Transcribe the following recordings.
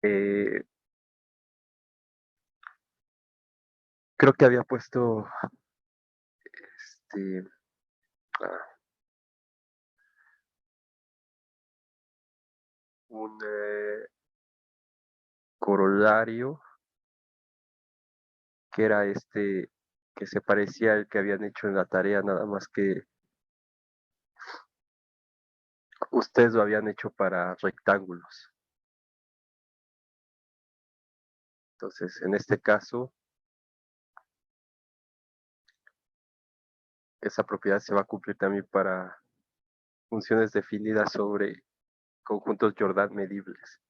Eh, creo que había puesto este, ah, un corolario que era que se parecía al que habían hecho en la tarea, nada más que ustedes lo habían hecho para rectángulos. Entonces, en este caso, esa propiedad se va a cumplir también para funciones definidas sobre conjuntos Jordan medibles.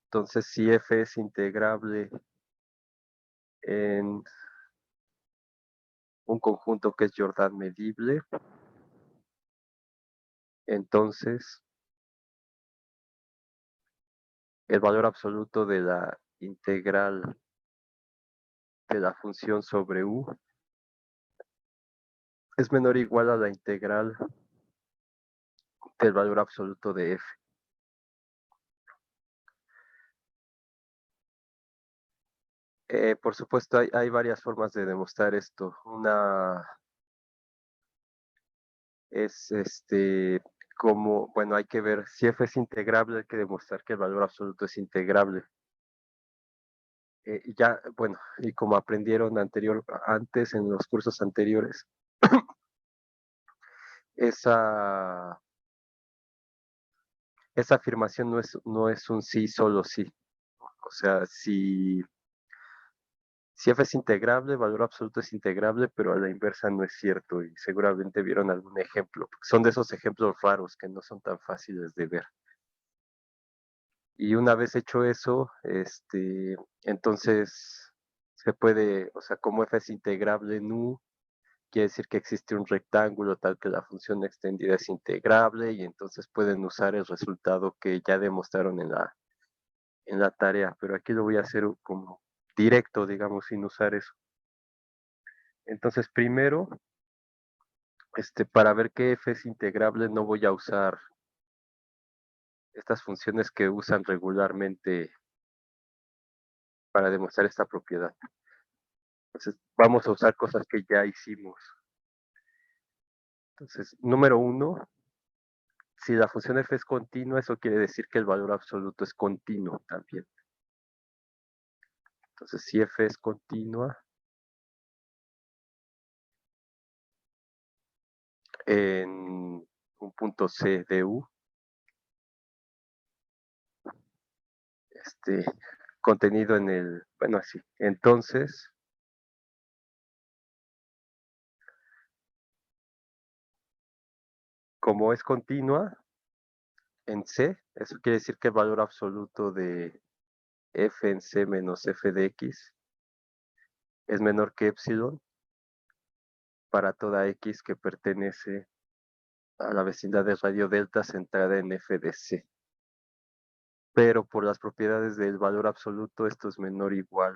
Entonces, si f es integrable en un conjunto que es Jordan medible, entonces el valor absoluto de la integral de la función sobre u es menor o igual a la integral del valor absoluto de f. Por supuesto, hay varias formas de demostrar esto. Una es como, bueno, hay que ver si f es integrable, hay que demostrar que el valor absoluto es integrable. Ya, bueno, y como aprendieron antes en los cursos anteriores, esa, esa afirmación no es un sí, solo sí. O sea, si f es integrable, el valor absoluto es integrable, pero a la inversa no es cierto. Y seguramente vieron algún ejemplo. Son de esos ejemplos raros que no son tan fáciles de ver. Y una vez hecho eso, entonces se puede, o sea, como f es integrable en u, quiere decir que existe un rectángulo tal que la función extendida es integrable y entonces pueden usar el resultado que ya demostraron en la tarea, pero aquí lo voy a hacer como directo, digamos, sin usar eso. Entonces, primero, para ver que f es integrable, no voy a usar estas funciones que usan regularmente para demostrar esta propiedad. Entonces, vamos a usar cosas que ya hicimos. Entonces, número uno, si la función f es continua, eso quiere decir que el valor absoluto es continuo también. Entonces, si f es continua en un punto C de U, contenido en bueno, así. Entonces, como es continua en C, eso quiere decir que el valor absoluto de f en C menos f de x es menor que epsilon para toda x que pertenece a la vecindad de radio delta centrada en f de C. Pero por las propiedades del valor absoluto, esto es menor o igual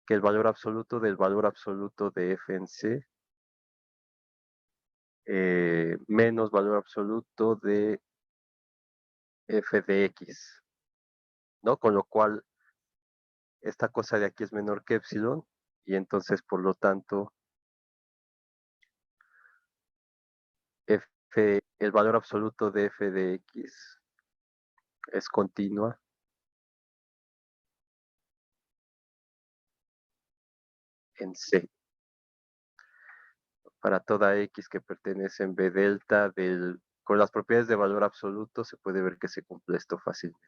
que el valor absoluto del valor absoluto de f en C menos valor absoluto de f de x, ¿no? Con lo cual, esta cosa de aquí es menor que epsilon, y entonces, por lo tanto, el valor absoluto de f de x es continua en C. Para toda x que pertenece en B delta, con las propiedades de valor absoluto, se puede ver que se cumple esto fácilmente.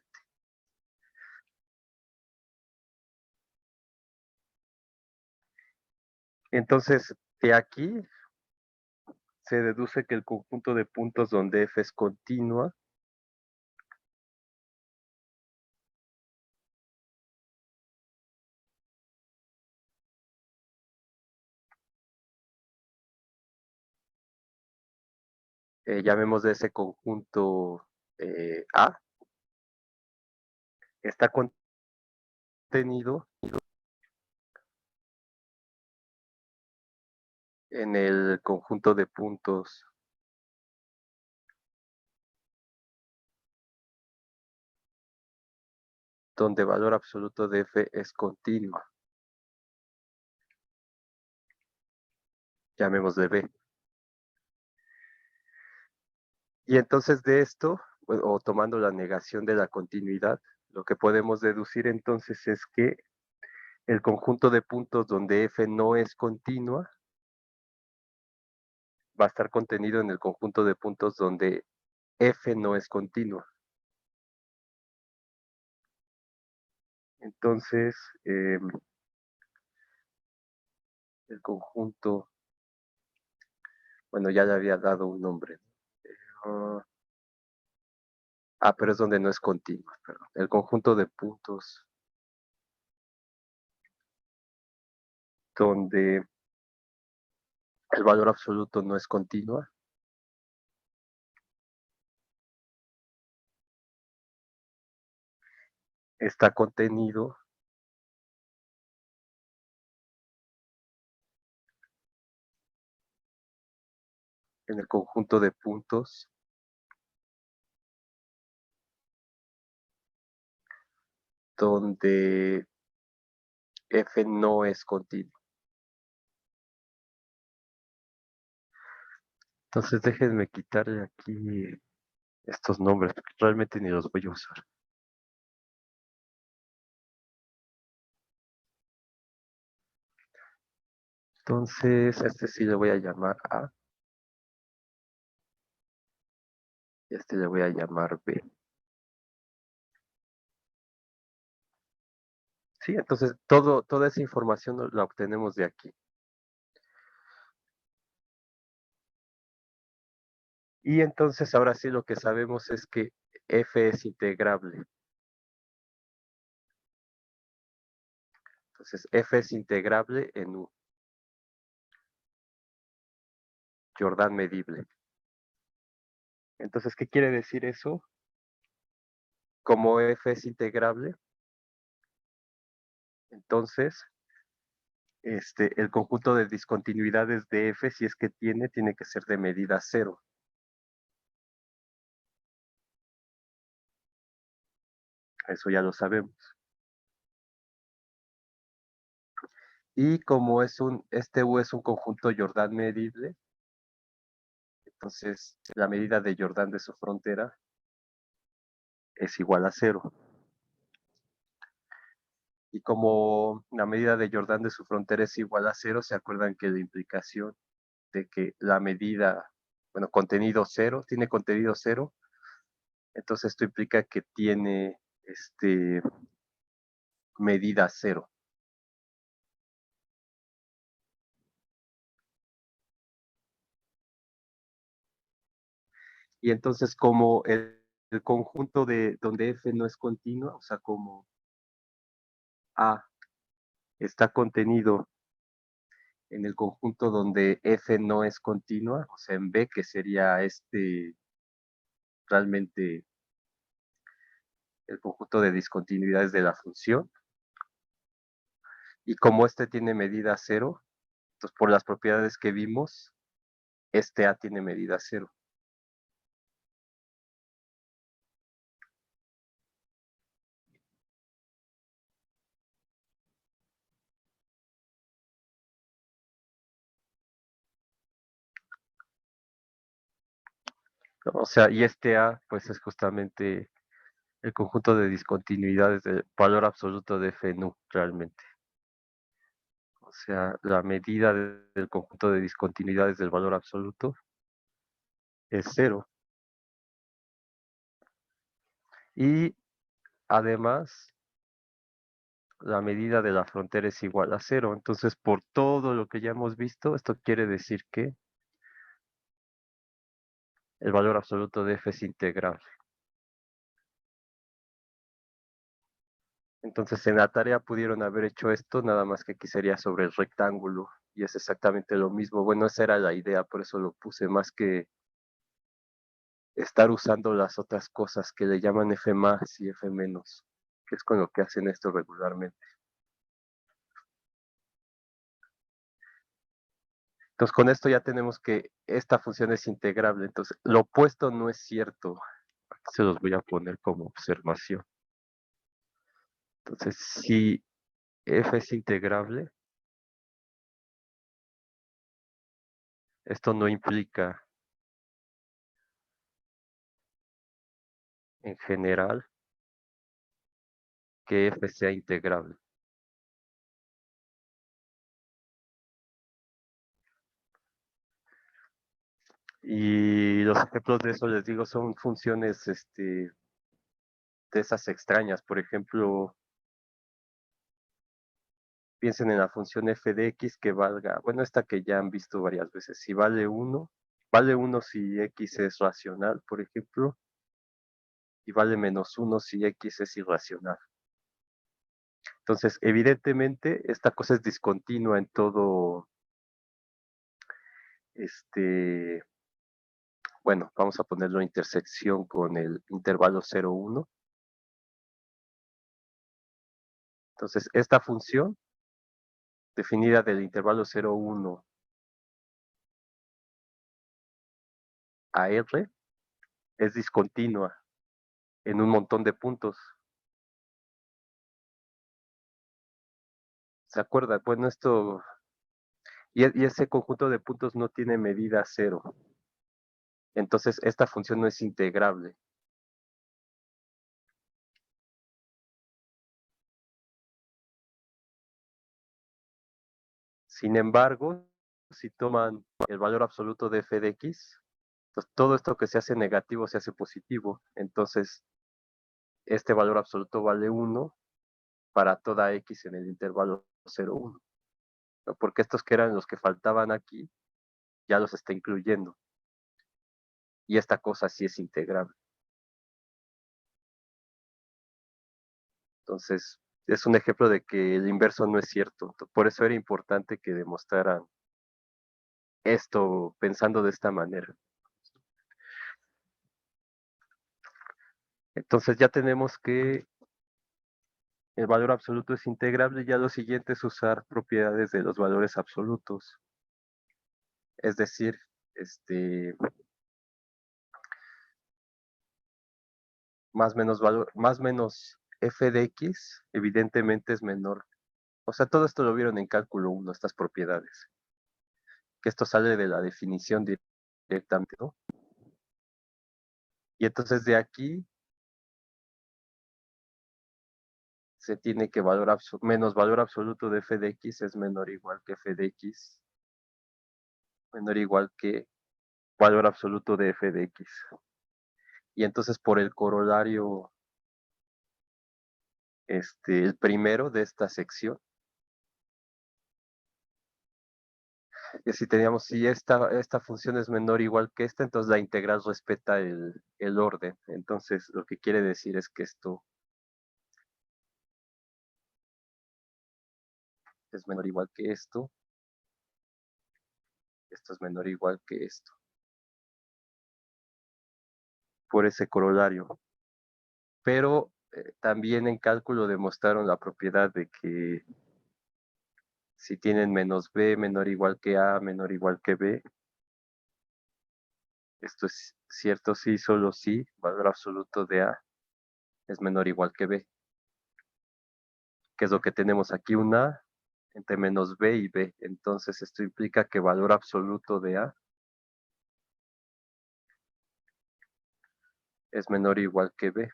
Entonces, de aquí se deduce que el conjunto de puntos donde f es continua llamemos de ese conjunto A, está contenido en el conjunto de puntos donde valor absoluto de f es continua. Llamémosle b. Y entonces de esto, o tomando la negación de la continuidad, lo que podemos deducir entonces es que el conjunto de puntos donde f no es continua va a estar contenido en el conjunto de puntos donde f no es continua. Entonces, el conjunto, bueno, ya le había dado un nombre. Pero es donde no es continua, perdón. El conjunto de puntos donde el valor absoluto no es continua está contenido en el conjunto de puntos donde f no es continuo. Entonces déjenme quitarle aquí estos nombres, porque realmente ni los voy a usar. Entonces, a este sí le voy a llamar A, y a este le voy a llamar B. Sí, entonces toda esa información la obtenemos de aquí. Y entonces ahora sí lo que sabemos es que f es integrable. Entonces f es integrable en U, Jordan medible. Entonces, ¿qué quiere decir eso? Como f es integrable, entonces el conjunto de discontinuidades de f, si es que tiene que ser de medida cero. Eso ya lo sabemos. Y como este U es un conjunto Jordan medible, entonces la medida de Jordan de su frontera es igual a cero. Y como la medida de Jordan de su frontera es igual a cero, ¿se acuerdan que la implicación de que la medida, bueno, tiene contenido cero? Entonces esto implica que tiene medida cero. Y entonces como el conjunto de donde f no es continua, o sea, como A está contenido en el conjunto donde f no es continua, o sea, en B, que sería realmente el conjunto de discontinuidades de la función, y como este tiene medida cero, entonces por las propiedades que vimos, este A tiene medida cero. ¿No? O sea, y este A, pues es justamente el conjunto de discontinuidades del valor absoluto de f nu, realmente. O sea, la medida del conjunto de discontinuidades del valor absoluto es cero. Y además, la medida de la frontera es igual a cero. Entonces, por todo lo que ya hemos visto, esto quiere decir que el valor absoluto de f es integrable. Entonces, en la tarea pudieron haber hecho esto, nada más que aquí sería sobre el rectángulo, y es exactamente lo mismo. Bueno, esa era la idea, por eso lo puse, más que estar usando las otras cosas que le llaman f más y f menos, que es con lo que hacen esto regularmente. Entonces, con esto ya tenemos que esta función es integrable. Entonces, lo opuesto no es cierto. Aquí se los voy a poner como observación. Entonces, si f es integrable, esto no implica en general que f sea integrable. Y los ejemplos de eso, les digo, son funciones de esas extrañas. Por ejemplo, piensen en la función f de x que valga, bueno, esta que ya han visto varias veces, si vale 1 si x es racional, por ejemplo, y vale -1 si x es irracional. Entonces, evidentemente, esta cosa es discontinua en todo, bueno, vamos a ponerlo en intersección con el intervalo 0, 1. Entonces, esta función, definida del intervalo 0, 1 a r, es discontinua en un montón de puntos. ¿Se acuerdan? Bueno, y ese conjunto de puntos no tiene medida 0. Entonces, esta función no es integrable. Sin embargo, si toman el valor absoluto de f de x, pues todo esto que se hace negativo se hace positivo. Entonces, este valor absoluto vale 1 para toda x en el intervalo 0, 1. ¿No? Porque estos que eran los que faltaban aquí, ya los está incluyendo. Y esta cosa sí es integrable. Entonces, es un ejemplo de que el inverso no es cierto. Por eso era importante que demostraran esto pensando de esta manera. Entonces ya tenemos que el valor absoluto es integrable, y ya lo siguiente es usar propiedades de los valores absolutos. Es decir, más menos f de x, evidentemente es menor. O sea, todo esto lo vieron en cálculo 1, estas propiedades. Que esto sale de la definición directamente, ¿no? Y entonces de aquí se tiene que menos valor absoluto de f de x es menor o igual que f de x, menor o igual que valor absoluto de f de x. Y entonces por el corolario, el primero de esta sección, que si esta función es menor o igual que esta, entonces la integral respeta el orden. Entonces lo que quiere decir es que esto es menor o igual que esto es menor o igual que esto, por ese corolario. Pero también en cálculo demostraron la propiedad de que si tienen menos b menor o igual que a menor o igual que b, esto es cierto si, solo si, valor absoluto de a es menor o igual que b, que es lo que tenemos aquí, una a entre menos b y b. Entonces esto implica que valor absoluto de a es menor o igual que b.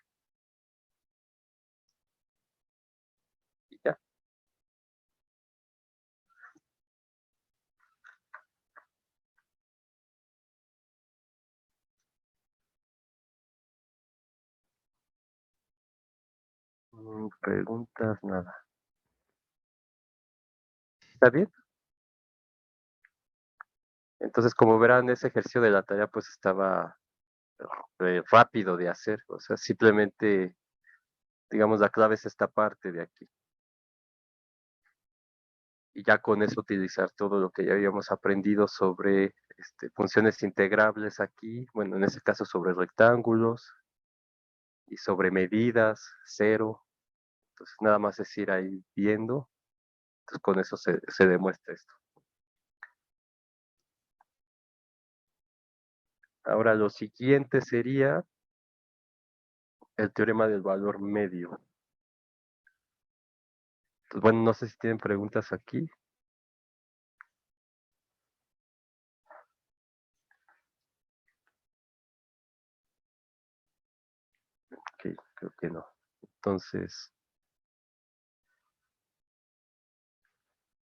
Y ya. Preguntas, nada. ¿Está bien? Entonces, como verán, ese ejercicio de la tarea pues estaba rápido de hacer. O sea, simplemente, digamos, la clave es esta parte de aquí. Y ya con eso utilizar todo lo que ya habíamos aprendido sobre funciones integrables aquí, bueno, en este caso sobre rectángulos y sobre medidas, cero. Entonces nada más es ir ahí viendo. Entonces con eso se demuestra esto. Ahora lo siguiente sería el teorema del valor medio. Bueno, no sé si tienen preguntas aquí. Ok, creo que no. Entonces,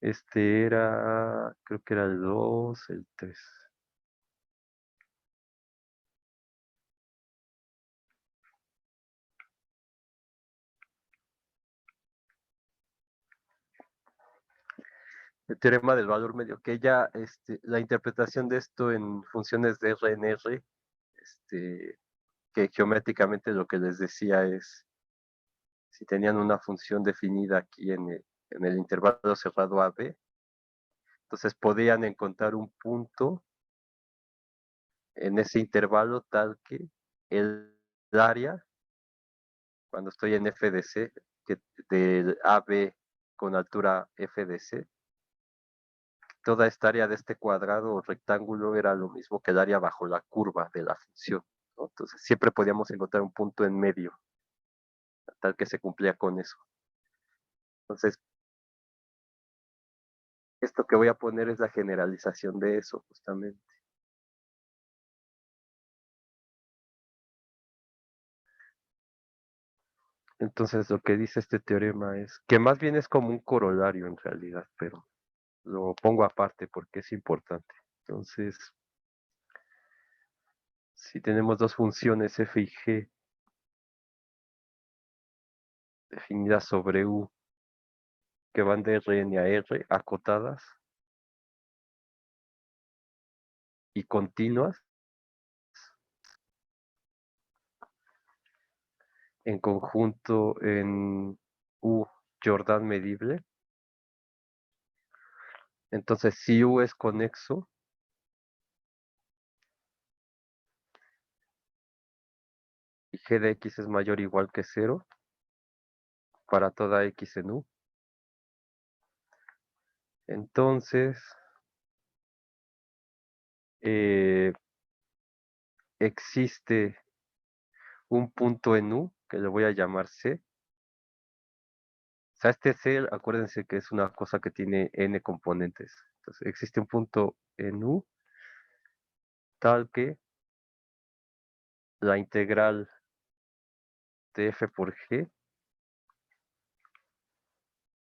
este era, creo que era el 2, el 3. El teorema del valor medio, que ya la interpretación de esto en funciones de R en R, que geométricamente lo que les decía es, si tenían una función definida aquí en el intervalo cerrado AB, entonces podían encontrar un punto en ese intervalo tal que el área, cuando estoy en f de c, que del AB con altura f de c, toda esta área de este cuadrado o rectángulo era lo mismo que el área bajo la curva de la función, ¿no? Entonces siempre podíamos encontrar un punto en medio, tal que se cumplía con eso. Entonces, esto que voy a poner es la generalización de eso, justamente. Entonces, lo que dice este teorema es que más bien es como un corolario en realidad, pero lo pongo aparte porque es importante. Entonces, si tenemos dos funciones f y g definidas sobre u que van de Rn a R, acotadas y continuas, en conjunto en U Jordan medible. Entonces, si U es conexo, y g de x es mayor o igual que 0 para toda x en U, entonces eh, existe un punto en U que le voy a llamar C. O sea, este C, acuérdense que es una cosa que tiene n componentes. Entonces, existe un punto en U tal que la integral de f por g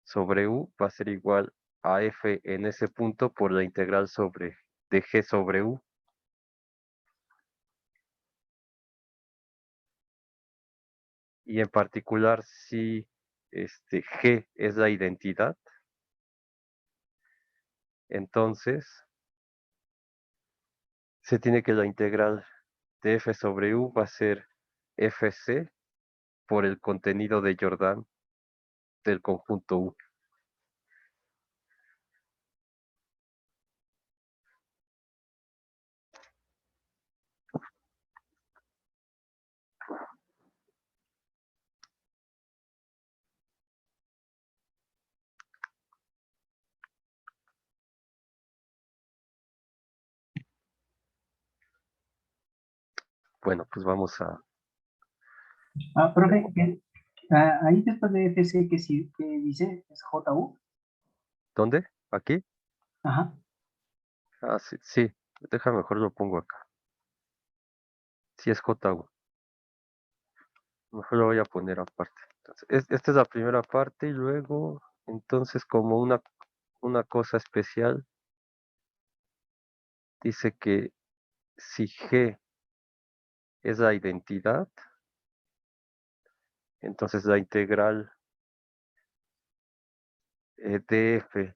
sobre u va a ser igual a f en ese punto por la integral de g sobre u. Y en particular, si g es la identidad, entonces se tiene que la integral de f sobre u va a ser fc por el contenido de Jordan del conjunto U. Bueno, pues vamos a... Profe, ahí después de FC, que dice? ¿Es JU? ¿Dónde? ¿Aquí? Ajá. Ah, sí, sí. Déjame mejor lo pongo acá. Sí es JU. Mejor lo voy a poner aparte. Entonces, esta es la primera parte y luego, entonces, como una cosa especial, dice que si G es la identidad, entonces la integral de f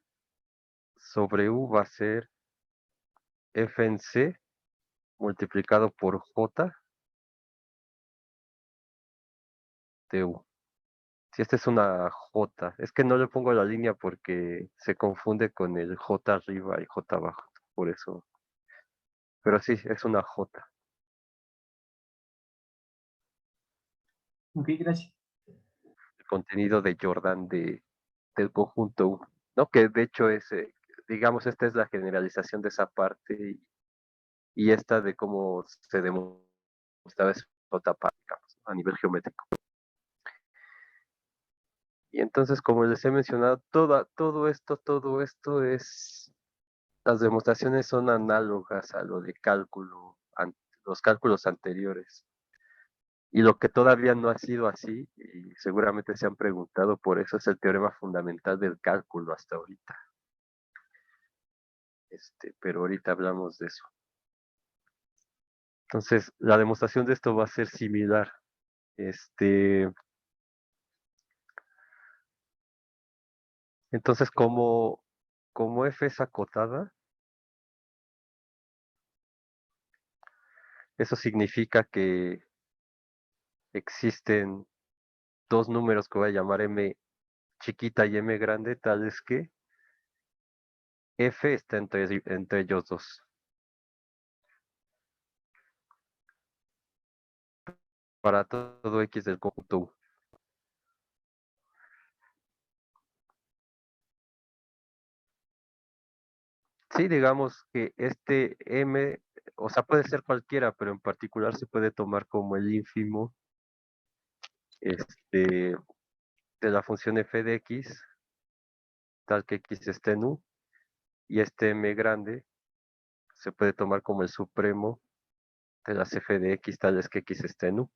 sobre u va a ser f en c multiplicado por j de u. Si esta es una j, es que no le pongo la línea porque se confunde con el j arriba y j abajo, por eso. Pero sí, es una j. Ok, gracias. El contenido de Jordan del conjunto U, ¿no? Que de hecho es, digamos, esta es la generalización de esa parte y esta de cómo se demuestra es otra parte, digamos, a nivel geométrico. Y entonces, como les he mencionado, todo esto es, las demostraciones son análogas a lo de cálculo, los cálculos anteriores. Y lo que todavía no ha sido así, y seguramente se han preguntado por eso, es el teorema fundamental del cálculo hasta ahorita. Pero ahorita hablamos de eso. Entonces, la demostración de esto va a ser similar. Entonces, como f es acotada, eso significa que existen dos números que voy a llamar m chiquita y m grande, tales que f está entre ellos dos. Para todo x del conjunto U. Sí, digamos que este m, o sea, puede ser cualquiera, pero en particular se puede tomar como el ínfimo de la función f de x, tal que x esté en U, y este m grande se puede tomar como el supremo de las f de x, tales que x esté en U.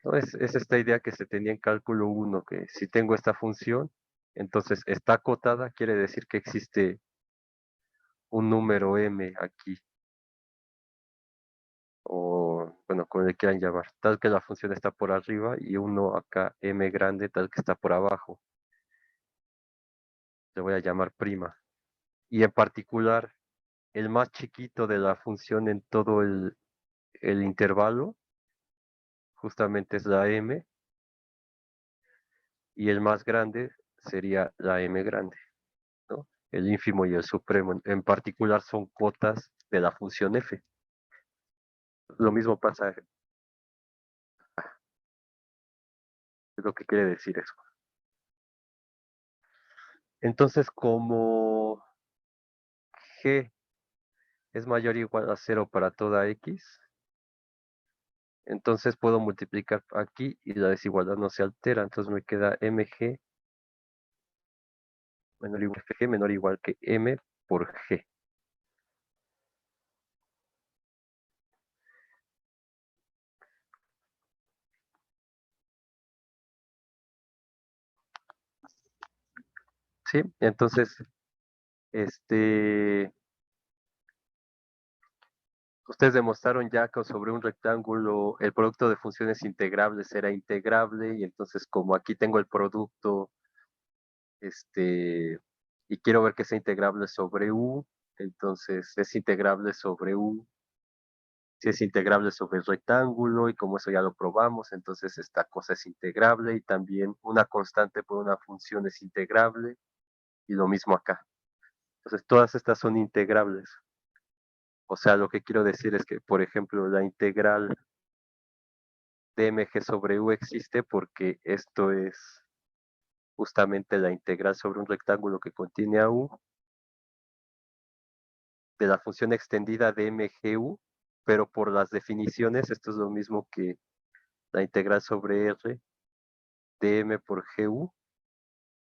¿No? Es esta idea que se tenía en cálculo 1, que si tengo esta función, entonces está acotada, quiere decir que existe un número m aquí, o bueno, como le quieran llamar, tal que la función está por arriba y uno acá m grande tal que está por abajo. Le voy a llamar prima. Y en particular, el más chiquito de la función en todo el intervalo, justamente es la m, y el más grande sería la m grande, ¿no? El ínfimo y el supremo, en particular, son cotas de la función f. Lo mismo pasa, es lo que quiere decir eso. Entonces, como g es mayor o igual a 0 para toda x, entonces puedo multiplicar aquí y la desigualdad no se altera. Entonces me queda mg menor o igual que m por g. ¿Sí? Entonces, ustedes demostraron ya que sobre un rectángulo el producto de funciones integrables era integrable, y entonces como aquí tengo el producto, y quiero ver que sea integrable sobre U, entonces es integrable sobre U. Si es integrable sobre el rectángulo, y como eso ya lo probamos, entonces esta cosa es integrable, y también una constante por una función es integrable, y lo mismo acá. Entonces todas estas son integrables. O sea, lo que quiero decir es que, por ejemplo, la integral de mg sobre u existe porque esto es justamente la integral sobre un rectángulo que contiene a u de la función extendida de mgu, pero por las definiciones esto es lo mismo que la integral sobre r de m por gu,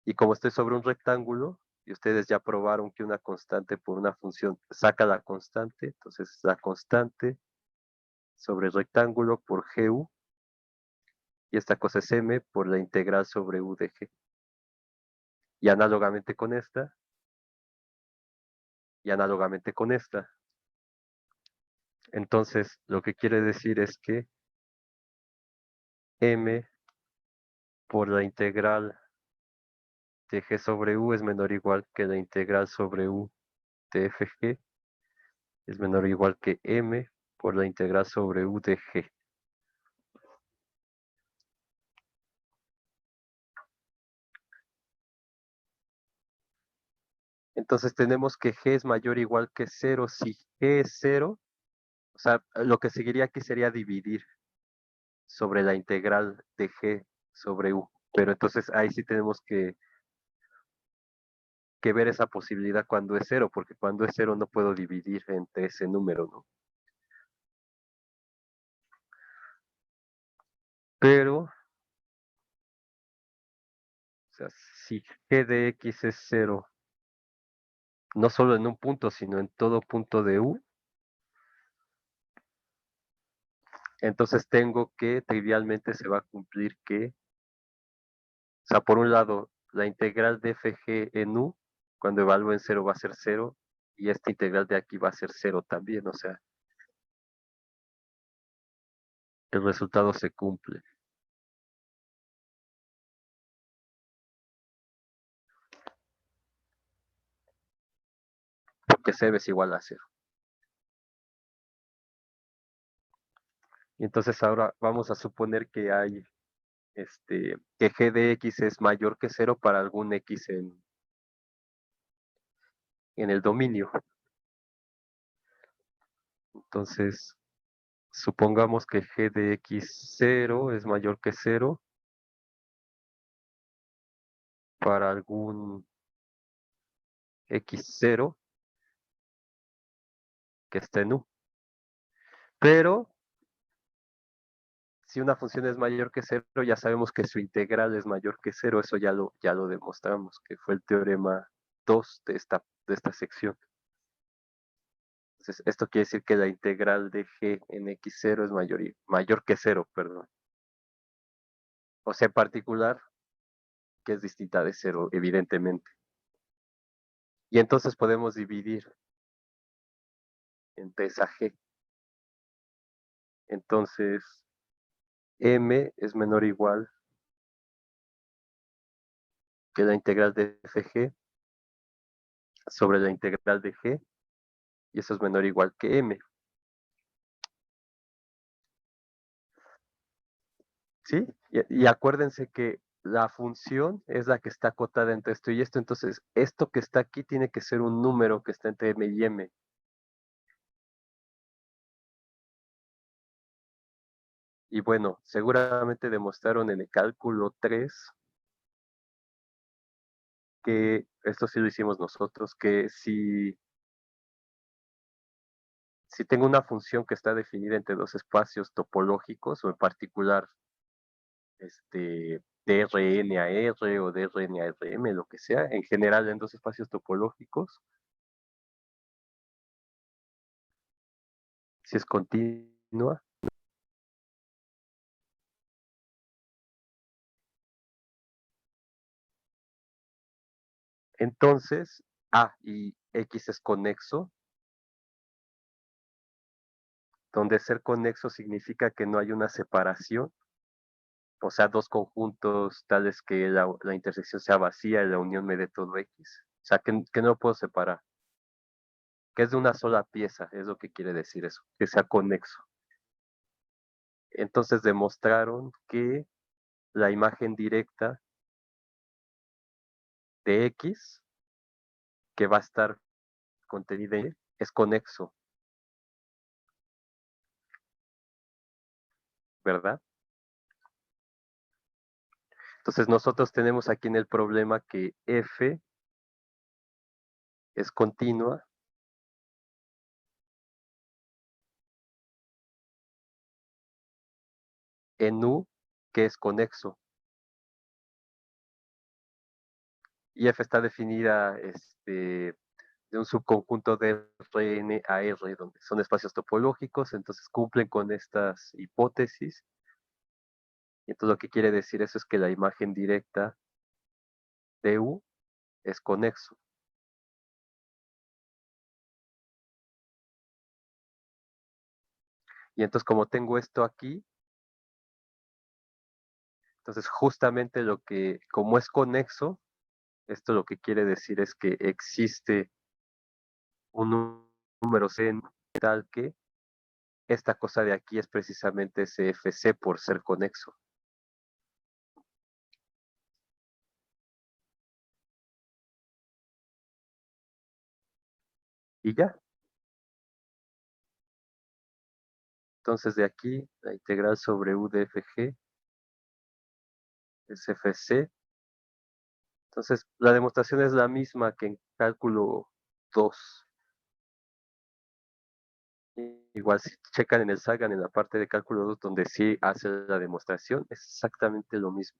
y como estoy sobre un rectángulo, y ustedes ya probaron que una constante por una función saca la constante, entonces la constante sobre el rectángulo por gu, y esta cosa es m por la integral sobre u de g. Y análogamente con esta, y análogamente con esta. Entonces, lo que quiere decir es que m por la integral de g sobre u es menor o igual que la integral sobre u de fg, es menor o igual que m por la integral sobre u de g. Entonces tenemos que g es mayor o igual que 0. Si g es 0, o sea, lo que seguiría aquí sería dividir sobre la integral de g sobre u. Pero entonces ahí sí tenemos que ver esa posibilidad cuando es 0, porque cuando es 0 no puedo dividir entre ese número, ¿no? Pero sea, si g de x es 0, no solo en un punto, sino en todo punto de u, entonces tengo que trivialmente se va a cumplir que, o sea, por un lado, la integral de fg en u, cuando evalúo en 0 va a ser 0, y esta integral de aquí va a ser 0 también, o sea, el resultado se cumple. Porque c es igual a 0. Y entonces ahora vamos a suponer que hay, que g de x es mayor que 0 para algún x en el dominio. Entonces, supongamos que g de x0 es mayor que 0 para algún x0 que esté en u. Pero si una función es mayor que 0, ya sabemos que su integral es mayor que 0. Eso ya lo demostramos, que fue el teorema 2 de esta sección. Entonces, esto quiere decir que la integral de g en x0 es mayor que 0, perdón. O sea, en particular, que es distinta de 0, evidentemente. Y entonces podemos dividir entre esa g. Entonces, m es menor o igual que la integral de fg sobre la integral de g, y eso es menor o igual que m. ¿Sí? Y acuérdense que la función es la que está acotada entre esto y esto, entonces esto que está aquí tiene que ser un número que está entre m y m. Y bueno, seguramente demostraron en el cálculo 3 que esto sí lo hicimos nosotros, que si tengo una función que está definida entre dos espacios topológicos, o en particular DRn a R o DRn a Rm, lo que sea, en general en dos espacios topológicos, si es continua, entonces y X es conexo, donde ser conexo significa que no hay una separación, o sea, dos conjuntos tales que la intersección sea vacía y la unión me dé todo X. O sea, que no lo puedo separar, que es de una sola pieza, es lo que quiere decir eso, que sea conexo. Entonces demostraron que la imagen directa de X, que va a estar contenida en Y, es conexo, ¿verdad? Entonces nosotros tenemos aquí en el problema que F es continua en U, que es conexo. Y F está definida de un subconjunto de Rn a R, donde son espacios topológicos, entonces cumplen con estas hipótesis. Y entonces lo que quiere decir eso es que la imagen directa de U es conexo. Y entonces como tengo esto aquí, entonces justamente como es conexo, esto lo que quiere decir es que existe un número C tal que esta cosa de aquí es precisamente CFC por ser conexo. Y ya. Entonces de aquí, la integral sobre U de FG es FC. Entonces, la demostración es la misma que en cálculo 2. Igual si checan en el Sagan en la parte de cálculo 2 donde sí hace la demostración, es exactamente lo mismo.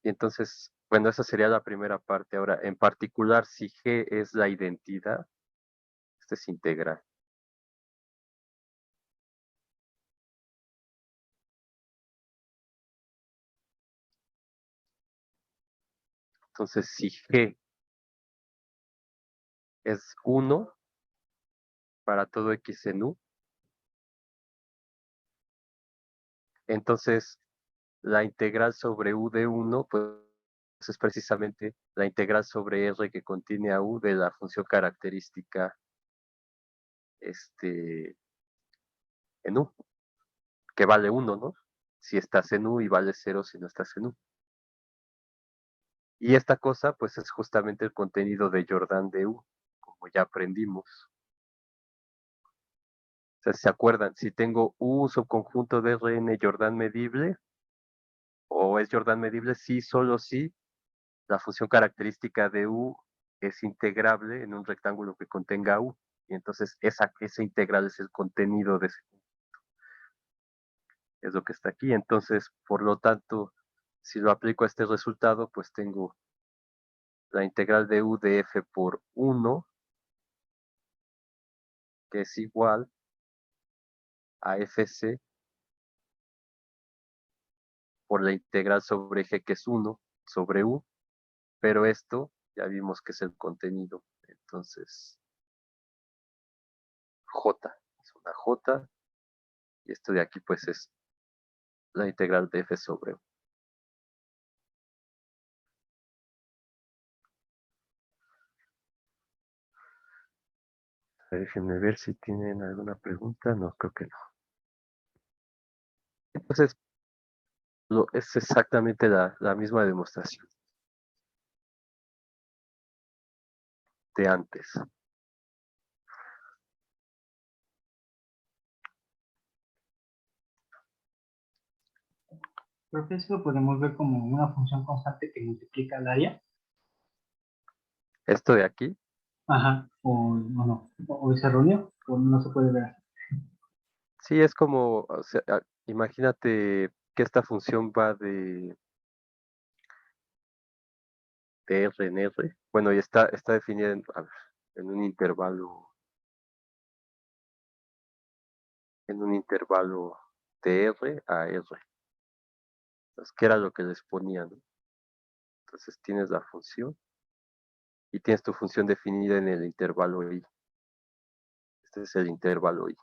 Y entonces, bueno, esa sería la primera parte. Ahora, en particular, si G es la identidad, este es integral. Entonces, si G es 1 para todo X en U, entonces la integral sobre U de 1, pues es precisamente la integral sobre R que contiene a U de la función característica en U, que vale 1, ¿no? Si estás en U y vale 0 si no estás en U. Y esta cosa, pues es justamente el contenido de Jordan de U, como ya aprendimos. O sea, si se acuerdan, si tengo U subconjunto de Rn Jordan medible, o es Jordan medible, sí, solo si la función característica de U es integrable en un rectángulo que contenga U. Y entonces esa integral es el contenido de ese, es lo que está aquí. Entonces, por lo tanto, si lo aplico a este resultado, pues tengo la integral de U de F por 1, que es igual a Fc por la integral sobre G, que es 1, sobre U, pero esto ya vimos que es el contenido. Entonces, J, es una J, y esto de aquí pues es la integral de F sobre U. Déjenme ver si tienen alguna pregunta. No, creo que no. Entonces, es exactamente la misma demostración de antes. Profe, eso lo podemos ver como una función constante que multiplica el área. Esto de aquí, Ajá, o no, o se reunió, o no se puede ver así. sí es como, o sea, imagínate que esta función va de R en R. Bueno, y está definida a ver, en un intervalo de R a R. Entonces, ¿qué era lo que les ponía, no? Entonces tienes la función y tienes tu función definida en el intervalo I. Este es el intervalo I.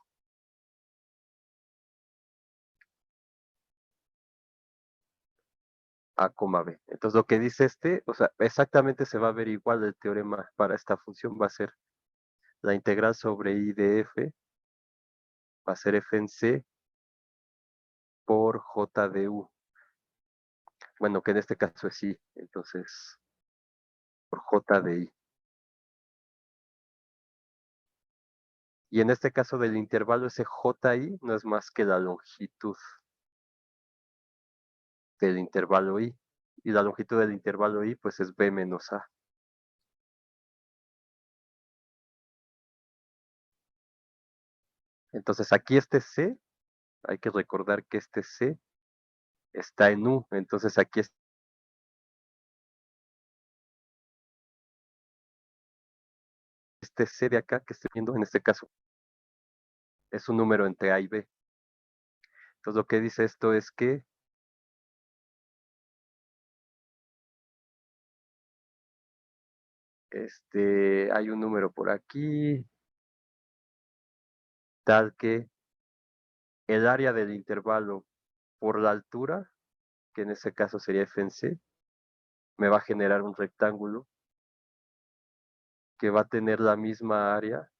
A, B. Entonces lo que dice o sea, exactamente se va a ver igual el teorema para esta función. Va a ser la integral sobre I de F, va a ser F en C por J de U. Bueno, que en este caso es I, entonces por J de I. Y en este caso del intervalo, ese JI no es más que la longitud del intervalo I. Y la longitud del intervalo I, pues es B menos A. Entonces aquí este C, hay que recordar que este C está en U. Entonces aquí este C de acá que estoy viendo, en este caso, es un número entre A y B. Entonces lo que dice esto es que hay un número por aquí, tal que el área del intervalo por la altura, que en este caso sería F en C, me va a generar un rectángulo que va a tener la misma área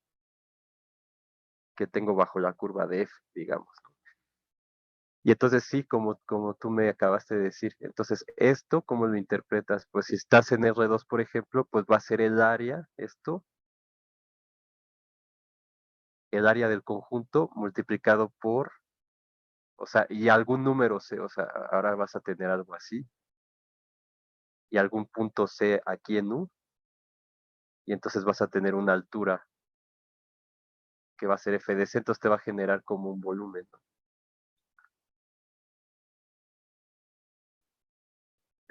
que tengo bajo la curva de F, digamos. Y entonces sí, como tú me acabaste de decir, entonces esto, ¿cómo lo interpretas? Pues si estás en R2, por ejemplo, pues va a ser el área, el área del conjunto multiplicado por, o sea, y algún número C, o sea, ahora vas a tener algo así, y algún punto C aquí en U, y entonces vas a tener una altura que va a ser F de C, entonces te va a generar como un volumen, ¿no?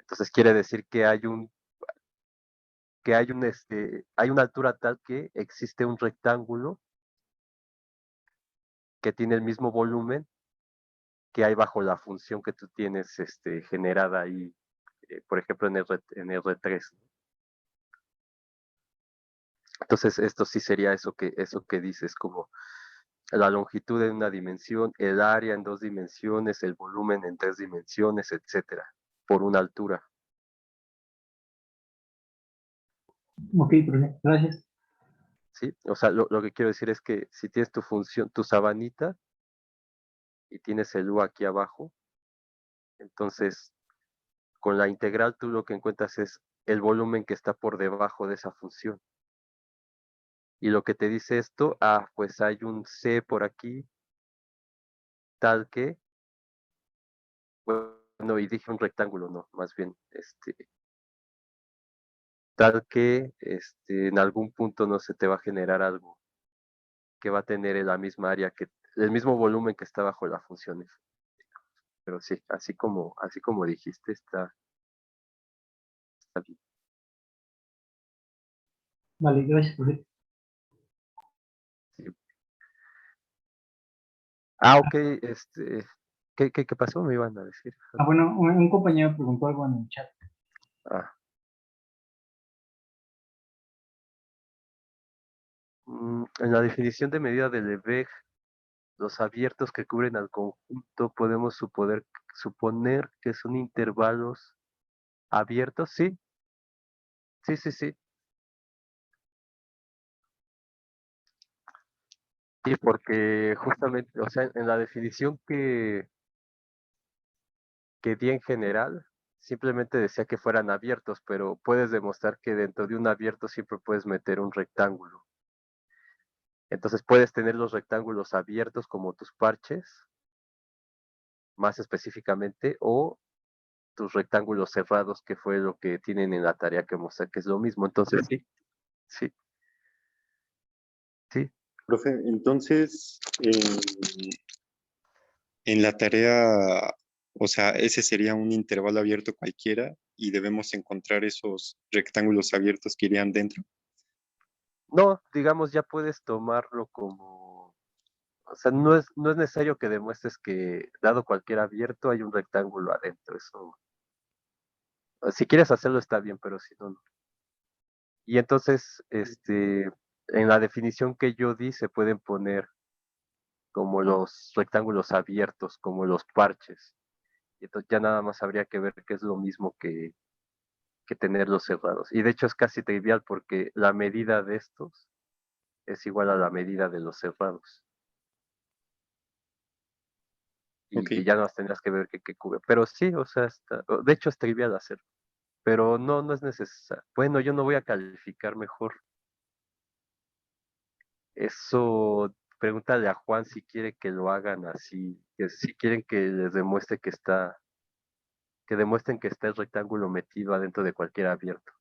Entonces quiere decir que hay una altura tal que existe un rectángulo que tiene el mismo volumen que hay bajo la función que tú tienes generada ahí, por ejemplo, en R3. Entonces, esto sí sería eso que dices, como la longitud en una dimensión, el área en 2 dimensiones, el volumen en 3 dimensiones, etcétera, por una altura. Ok, profe, gracias. ¿Sí? O sea, lo que quiero decir es que si tienes tu función, tu sabanita, y tienes el U aquí abajo, entonces con la integral tú lo que encuentras es el volumen que está por debajo de esa función. Y lo que te dice esto, pues hay un C por aquí, tal que, bueno, y dije un rectángulo, no, más bien, tal que en algún punto no se te va a generar algo que va a tener en la misma área, el mismo volumen que está bajo la función F. Pero sí, así como dijiste, está bien. Vale, gracias, profe. Sí. Ok, ¿qué pasó? Me iban a decir. Bueno, un compañero preguntó algo en el chat. Ah, en la definición de medida de Lebesgue, los abiertos que cubren al conjunto podemos suponer que son intervalos abiertos, sí, sí, sí, sí. Sí, porque justamente, o sea, en la definición que di en general, simplemente decía que fueran abiertos, pero puedes demostrar que dentro de un abierto siempre puedes meter un rectángulo. Entonces puedes tener los rectángulos abiertos como tus parches, más específicamente, o tus rectángulos cerrados, que fue lo que tienen en la tarea que mostré, que es lo mismo. Entonces, sí, sí, sí. Profe, entonces, en la tarea, o sea, ese sería un intervalo abierto cualquiera y debemos encontrar esos rectángulos abiertos que irían dentro. No, digamos, ya puedes tomarlo como, o sea, no es necesario que demuestres que dado cualquier abierto hay un rectángulo adentro. Eso, si quieres hacerlo está bien, pero si no, no. Y entonces, en la definición que yo di se pueden poner como los rectángulos abiertos, como los parches. Y entonces ya nada más habría que ver que es lo mismo que tenerlos cerrados. Y de hecho es casi trivial porque la medida de estos es igual a la medida de los cerrados. Ok, Y ya no las tendrás que ver qué cubre. Pero sí, o sea, de hecho es trivial hacerlo. Pero no es necesario. Bueno, yo no voy a calificar mejor. Eso, pregúntale a Juan si quiere que lo hagan así, que si quieren que les demuestre que demuestren que está el rectángulo metido adentro de cualquier abierto.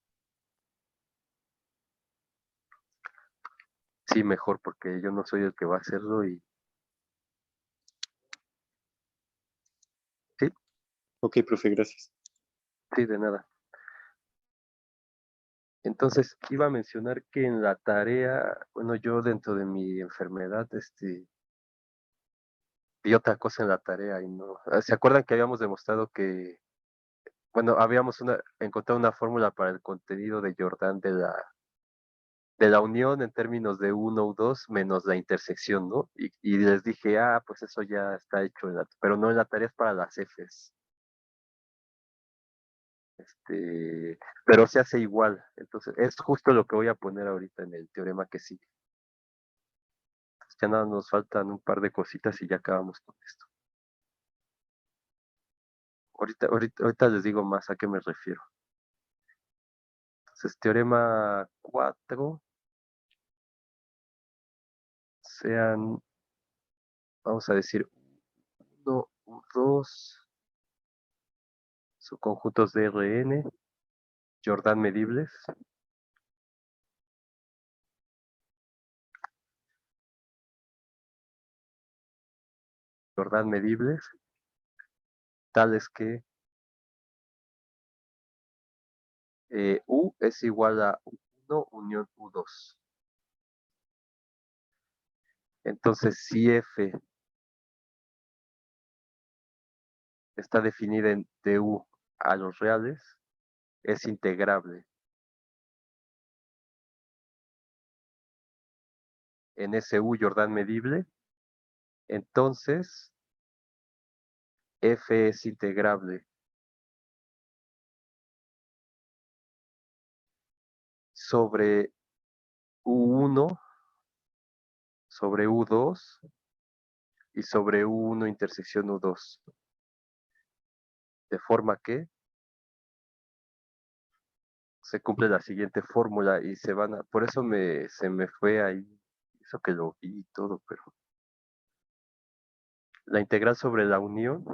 Sí, mejor, porque yo no soy el que va a hacerlo y sí, ok, profe, gracias. sí, de nada. Entonces, iba a mencionar que en la tarea, bueno, yo dentro de mi enfermedad, vi otra cosa en la tarea y no. ¿Se acuerdan que habíamos demostrado que, bueno, habíamos encontrado una fórmula para el contenido de Jordan de la unión en términos de 1 u 2 menos la intersección, ¿no? Y les dije, pues eso ya está hecho, pero no en la tarea, es para las Fs. Pero se hace igual. Entonces, es justo lo que voy a poner ahorita en el teorema que sigue. Ya nada, nos faltan un par de cositas y ya acabamos con esto. Ahorita les digo más a qué me refiero. Entonces, teorema 4 sean, vamos a decir, 1 u 2 subconjuntos de Rn, Jordan medibles. Jordan medibles, tales que U es igual a U1 unión U2. Entonces, si F está definida de U a los reales, es integrable en ese U Jordan medible. Entonces, F es integrable sobre U1, sobre U2 y sobre U1 intersección U2. De forma que se cumple la siguiente fórmula y se van a... Por eso se me fue ahí, eso que lo vi y todo, pero... La integral sobre la unión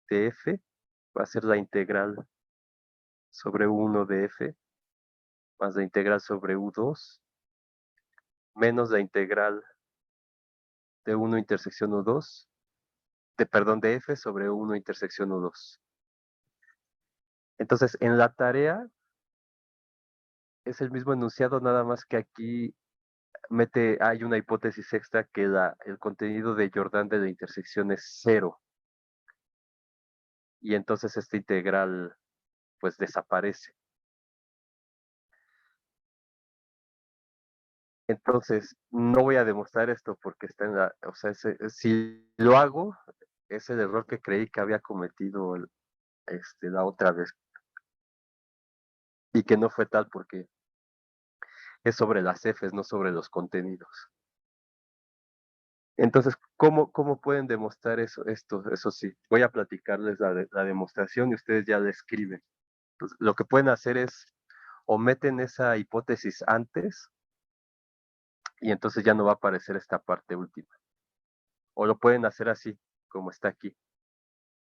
de F va a ser la integral sobre U1 de F más la integral sobre U2 menos la integral de 1 intersección U2, de F sobre 1 intersección U2. Entonces, en la tarea es el mismo enunciado, nada más que aquí hay una hipótesis extra que el contenido de Jordan de la intersección es 0. Y entonces esta integral pues desaparece. Entonces, no voy a demostrar esto porque está en la, o sea, si lo hago, es el error que creí que había cometido la otra vez. Y que no fue tal porque es sobre las Fs, no sobre los contenidos. Entonces, ¿cómo pueden demostrar eso? Eso sí, voy a platicarles la demostración y ustedes ya la escriben. Entonces, lo que pueden hacer es, o meten esa hipótesis antes, y entonces ya no va a aparecer esta parte última. O lo pueden hacer así, como está aquí,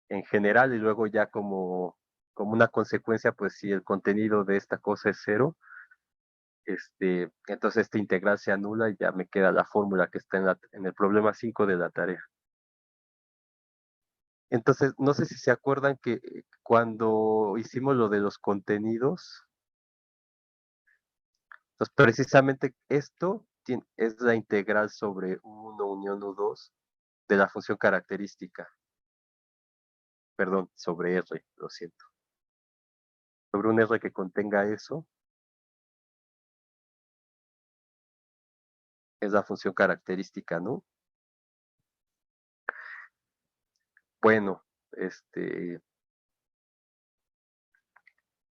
en general, y luego ya como una consecuencia, pues si el contenido de esta cosa es 0, entonces esta integral se anula y ya me queda la fórmula que está en el problema 5 de la tarea. Entonces, no sé si se acuerdan que cuando hicimos lo de los contenidos, pues precisamente esto es la integral sobre U1 unión U2 de la función característica. Perdón, sobre R, lo siento. Sobre un R que contenga eso, es la función característica, ¿no? Bueno, ¿qué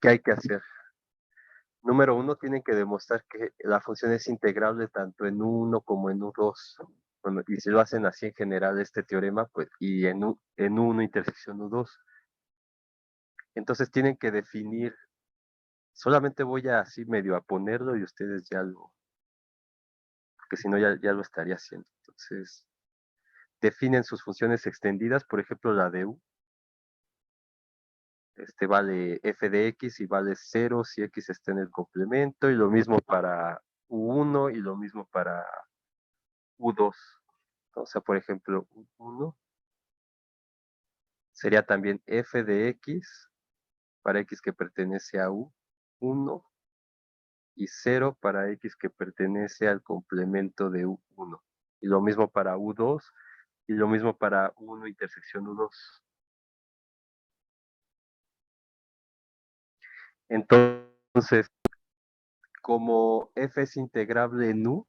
hay que hacer? Número 1, tienen que demostrar que la función es integrable tanto en U1 como en U2. Bueno, y si lo hacen así en general este teorema, pues, y en U1 intersección U2. Entonces tienen que definir, solamente voy a así medio a ponerlo y ustedes porque si no ya lo estaría haciendo. Entonces, definen sus funciones extendidas, por ejemplo la de U, vale f de x y vale 0 si x está en el complemento, y lo mismo para U1 y lo mismo para U2. O sea, por ejemplo, U1 sería también f de x para x que pertenece a U1 y 0 para x que pertenece al complemento de U1. Y lo mismo para U2 y lo mismo para U1 intersección U2. Entonces, como f es integrable en U,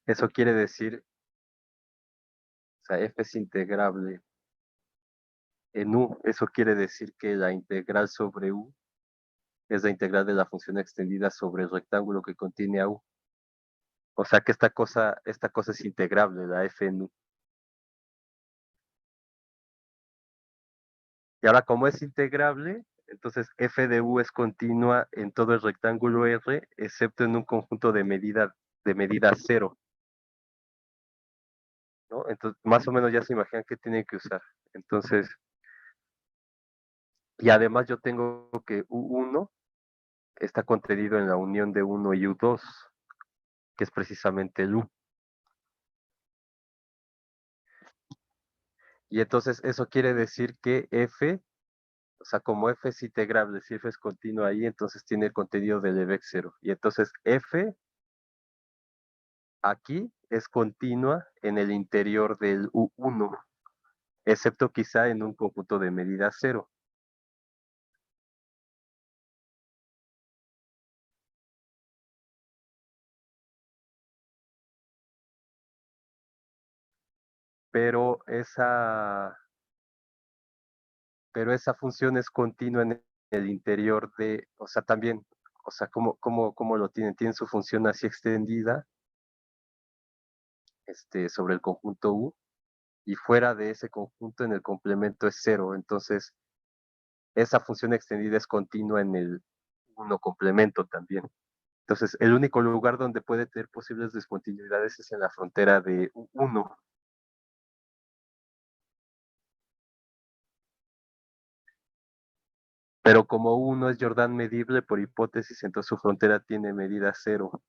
eso quiere decir, o sea, f es integrable en U, eso quiere decir que la integral sobre U es la integral de la función extendida sobre el rectángulo que contiene a U. O sea que esta cosa es integrable, la f en U. Y ahora, como es integrable, entonces f de U es continua en todo el rectángulo R, excepto en un conjunto de medida 0. ¿No? Entonces, más o menos ya se imaginan qué tienen que usar. Entonces, y además yo tengo que U1 está contenido en la unión de 1 y U2, que es precisamente el U. Y entonces eso quiere decir que F O sea, como f es integrable, si f es continua ahí, entonces tiene el contenido del Evex 0. Y entonces f aquí es continua en el interior del U1, excepto quizá en un conjunto de medida 0. Pero esa función es continua en el interior de, o sea, también, o sea, ¿cómo lo tienen? Tienen su función así extendida sobre el conjunto U, y fuera de ese conjunto en el complemento es 0. Entonces, esa función extendida es continua en el 1 complemento también. Entonces, el único lugar donde puede tener posibles discontinuidades es en la frontera de U1. Pero como U1 es Jordan medible por hipótesis, entonces su frontera tiene medida 0.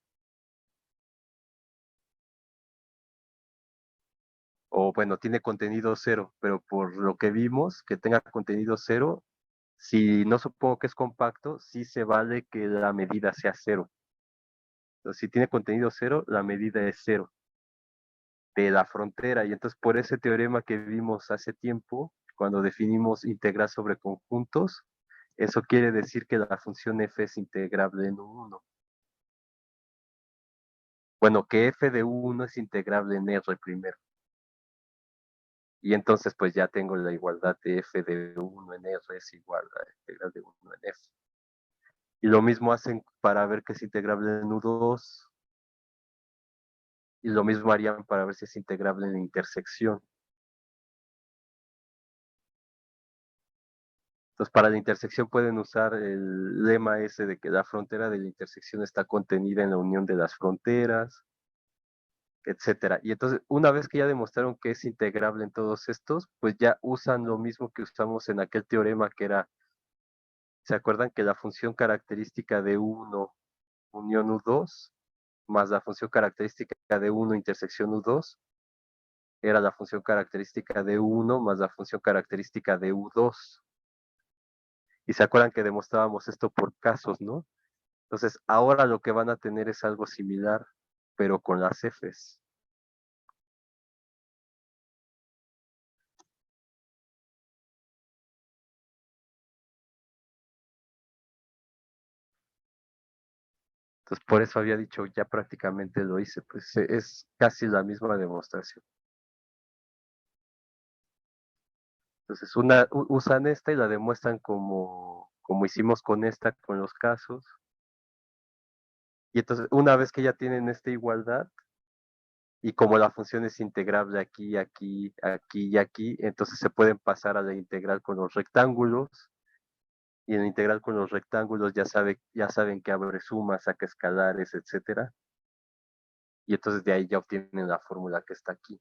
O bueno, tiene contenido 0, pero por lo que vimos, que tenga contenido 0, si no supongo que es compacto, sí se vale que la medida sea 0. Entonces, si tiene contenido 0, la medida es 0 de la frontera. Y entonces por ese teorema que vimos hace tiempo, cuando definimos integral sobre conjuntos, eso quiere decir que la función f es integrable en U1. Bueno, que f de U1 es integrable en R primero. Y entonces pues ya tengo la igualdad de f de U1 en R es igual a la integral de U1 en F. Y lo mismo hacen para ver que es integrable en U2. Y lo mismo harían para ver si es integrable en la intersección. Entonces, para la intersección pueden usar el lema ese de que la frontera de la intersección está contenida en la unión de las fronteras, etcétera. Y entonces, una vez que ya demostraron que es integrable en todos estos, pues ya usan lo mismo que usamos en aquel teorema que era, ¿se acuerdan que la función característica de U1 unión U2 más la función característica de U1 intersección U2 era la función característica de U1 más la función característica de U2? Y se acuerdan que demostrábamos esto por casos, ¿no? Entonces, ahora lo que van a tener es algo similar, pero con las Fs. Entonces, por eso había dicho, ya prácticamente lo hice, pues es casi la misma demostración. Entonces, usan esta y la demuestran como hicimos con esta, con los casos. Y entonces, una vez que ya tienen esta igualdad, y como la función es integrable aquí, aquí, aquí y aquí, entonces se pueden pasar a la integral con los rectángulos, y en la integral con los rectángulos ya saben que abre sumas, saca escalares, etcétera. Y entonces de ahí ya obtienen la fórmula que está aquí.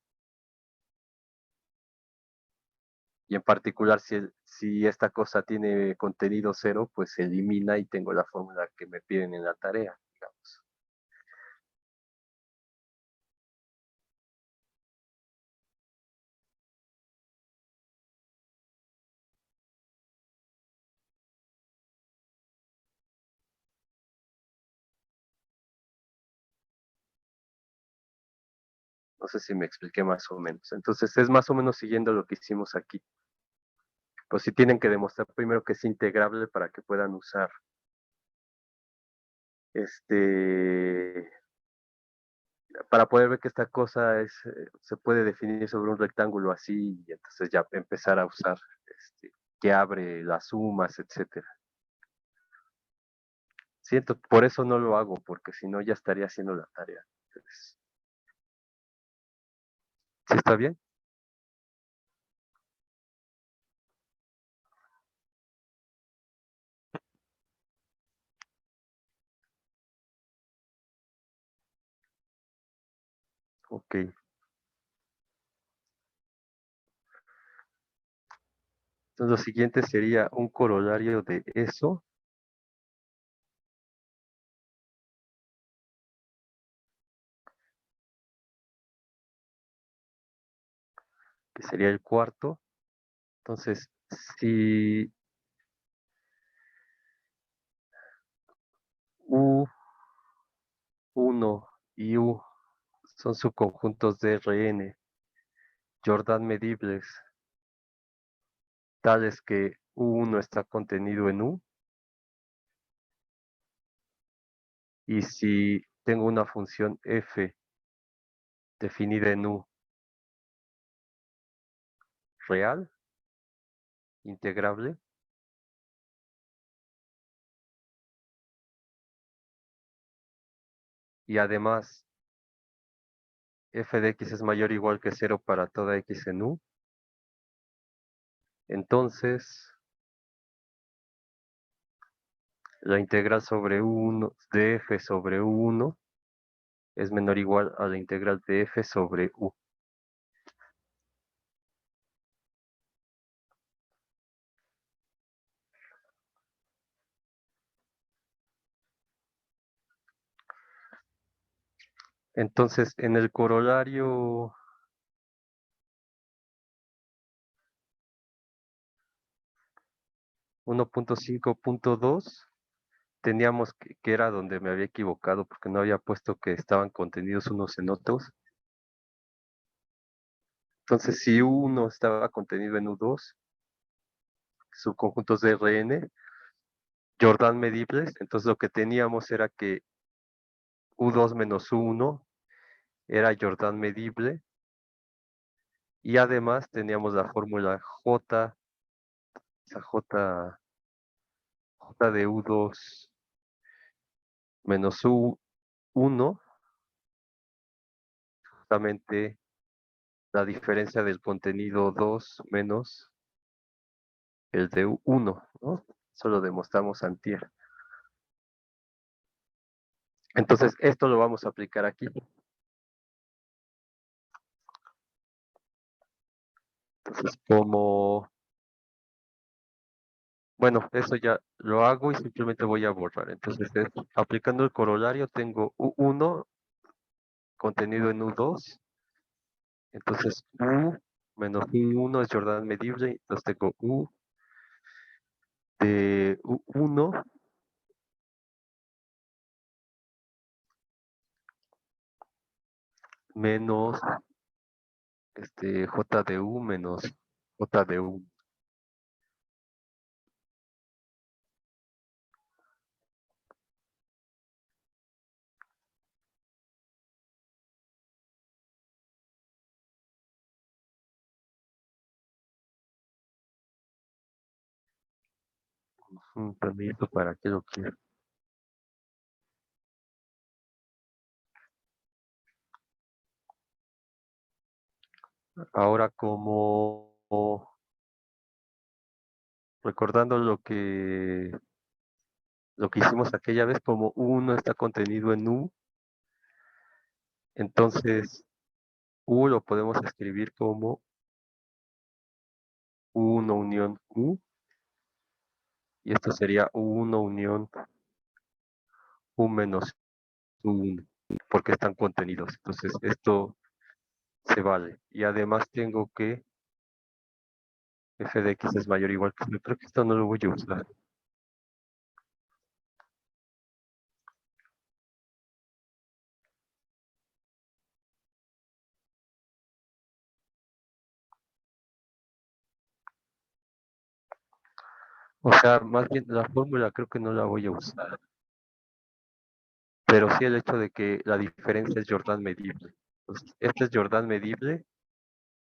Y en particular, si esta cosa tiene contenido 0, pues se elimina y tengo la fórmula que me piden en la tarea, digamos. No sé si me expliqué más o menos. Entonces es más o menos siguiendo lo que hicimos aquí. Pues sí tienen que demostrar primero que es integrable para que puedan usar para poder ver que esta cosa se puede definir sobre un rectángulo así, y entonces ya empezar a usar que abre las sumas, etcétera. Siento, por eso no lo hago, porque si no ya estaría haciendo la tarea. Entonces, ¿sí está bien? Ok. Entonces lo siguiente sería un corolario de eso, que sería el cuarto. Entonces, si U1 y U son subconjuntos de Rn, Jordan medibles, tales que U1 está contenido en U, y si tengo una función f definida en U real, integrable, y además f de x es mayor o igual que 0 para toda x en U, entonces la integral sobre U1 de f sobre U1 es menor o igual a la integral de f sobre U. Entonces, en el corolario 1.5.2 teníamos que era donde me había equivocado porque no había puesto que estaban contenidos unos en otros. Entonces, si U1 estaba contenido en U2, subconjuntos de Rn, Jordan medibles, entonces lo que teníamos era que U2 menos U1 era Jordan medible, y además teníamos la fórmula J, esa J de U2 menos U1, justamente la diferencia del contenido 2 menos el de 1, ¿no? Eso lo demostramos antier. Entonces, esto lo vamos a aplicar aquí. Entonces, bueno, eso ya lo hago y simplemente voy a borrar. Entonces, aplicando el corolario, tengo U1 contenido en U2. Entonces, U menos U1 es Jordan medible. Entonces, tengo U de U1 menos J de U menos J de U. Un permiso para que lo quiera. Ahora, como recordando lo que hicimos aquella vez, como U1 está contenido en U, entonces U lo podemos escribir como U1 unión U, y esto sería U1 unión U menos U1, porque están contenidos. Entonces esto se vale. Y además tengo que f de x es mayor o igual que 0. Creo que esto no lo voy a usar. O sea, más bien la fórmula creo que no la voy a usar. Pero sí el hecho de que la diferencia es Jordan medible. Entonces, este es Jordan medible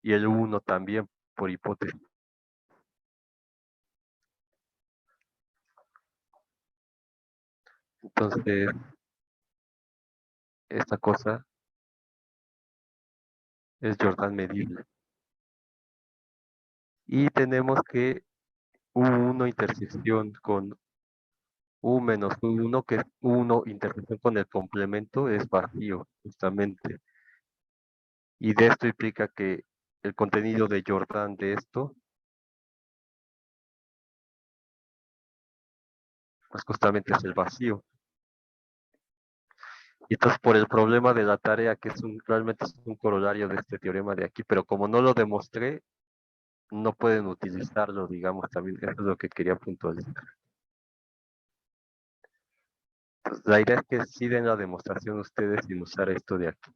y el 1 también, por hipótesis. Entonces, esta cosa es Jordan medible. Y tenemos que U1 intersección con U menos U1, que es U1 intersección con el complemento, es vacío, justamente. Y de esto implica que el contenido de Jordan de esto, pues justamente es el vacío. Y entonces por el problema de la tarea, que realmente es un corolario de este teorema de aquí, pero como no lo demostré, no pueden utilizarlo, digamos, también. Eso es lo que quería puntualizar. Entonces, la idea es que sí den la demostración ustedes sin usar esto de aquí.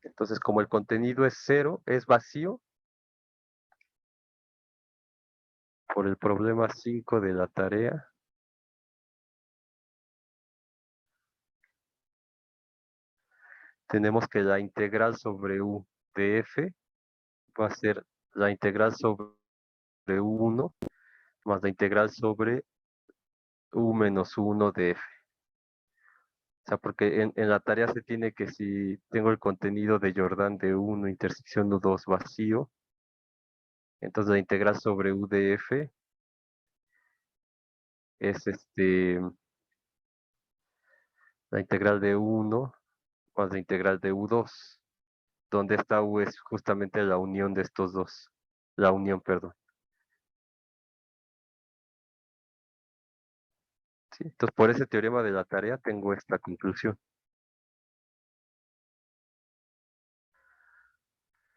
Entonces, como el contenido es cero, es vacío, por el problema 5 de la tarea, tenemos que la integral sobre u de f va a ser la integral sobre u1 más la integral sobre u menos 1 de f. O sea, porque en la tarea se tiene que si tengo el contenido de Jordan de 1 intersección u2 vacío, entonces la integral sobre u de f es la integral de u1 más la integral de u2, donde esta u es justamente la unión de estos dos. La unión, perdón. ¿Sí? Entonces, por ese teorema de la tarea tengo esta conclusión.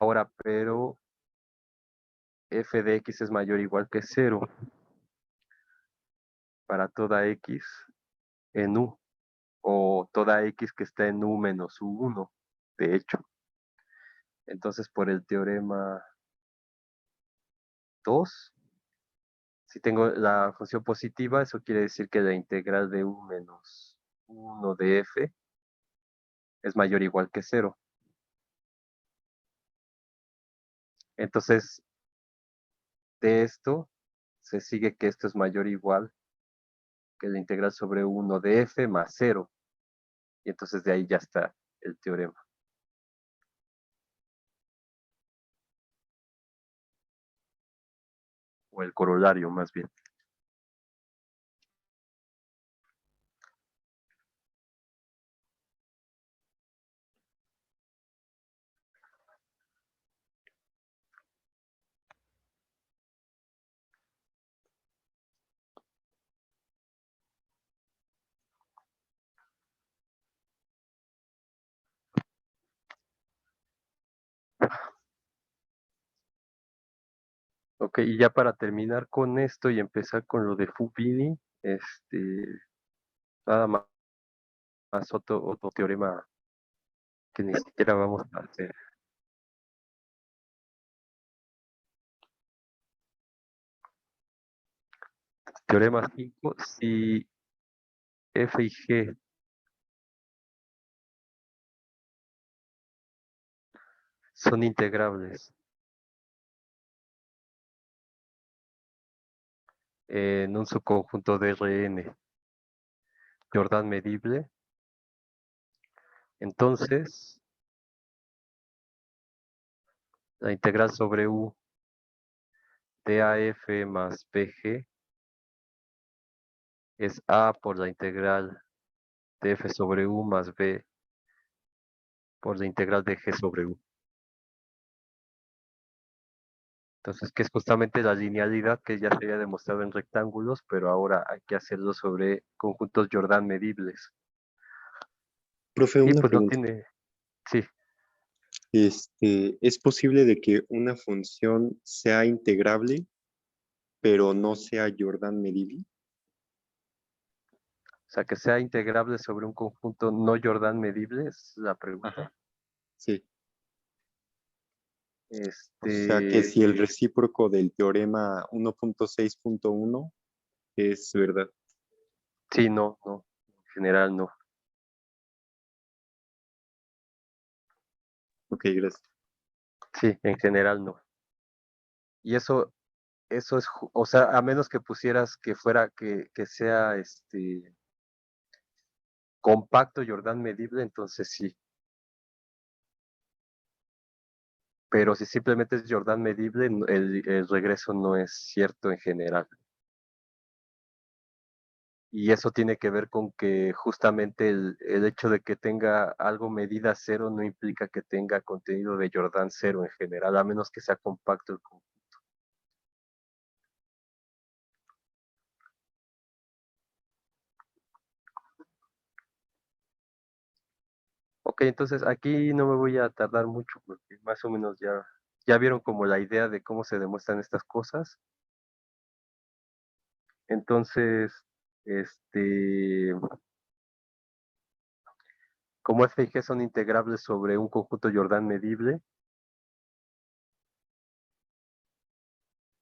Ahora, pero f de x es mayor o igual que 0 para toda x en u, o toda x que está en u menos u1, de hecho. Entonces, por el teorema 2, si tengo la función positiva, eso quiere decir que la integral de u menos 1 de f es mayor o igual que 0. Entonces, de esto se sigue que esto es mayor o igual que la integral sobre 1 de f más 0. Y entonces de ahí ya está el teorema. O el corolario, más bien. Ok, y ya para terminar con esto y empezar con lo de Fubini, nada más otro teorema que ni siquiera vamos a hacer. Teorema 5, si f y g son integrables en un subconjunto de Rn Jordan medible, entonces la integral sobre u de AF más BG es A por la integral de F sobre U más B por la integral de G sobre U. Entonces, que es justamente la linealidad que ya se había demostrado en rectángulos, pero ahora hay que hacerlo sobre conjuntos Jordan medibles. Profe, Y una pues no pregunta. tiene, sí, ¿Es posible de que una función sea integrable, pero no sea Jordan medible? o sea, que sea integrable sobre un conjunto no Jordan medible, es la pregunta. Ajá. Sí. O sea que si el recíproco del teorema 1.6.1 es verdad. Sí, no, en general no. Ok, gracias. Sí, en general no. Y eso es, o sea, a menos que pusieras que fuera, que sea compacto Jordan medible, entonces sí. Pero si simplemente es Jordan medible, el regreso no es cierto en general. Y eso tiene que ver con que justamente el hecho de que tenga algo medida cero no implica que tenga contenido de Jordan cero en general, a menos que sea compacto el conjunto. Ok, entonces aquí no me voy a tardar mucho porque más o menos ya vieron como la idea de cómo se demuestran estas cosas. Entonces, como f y g son integrables sobre un conjunto Jordan medible,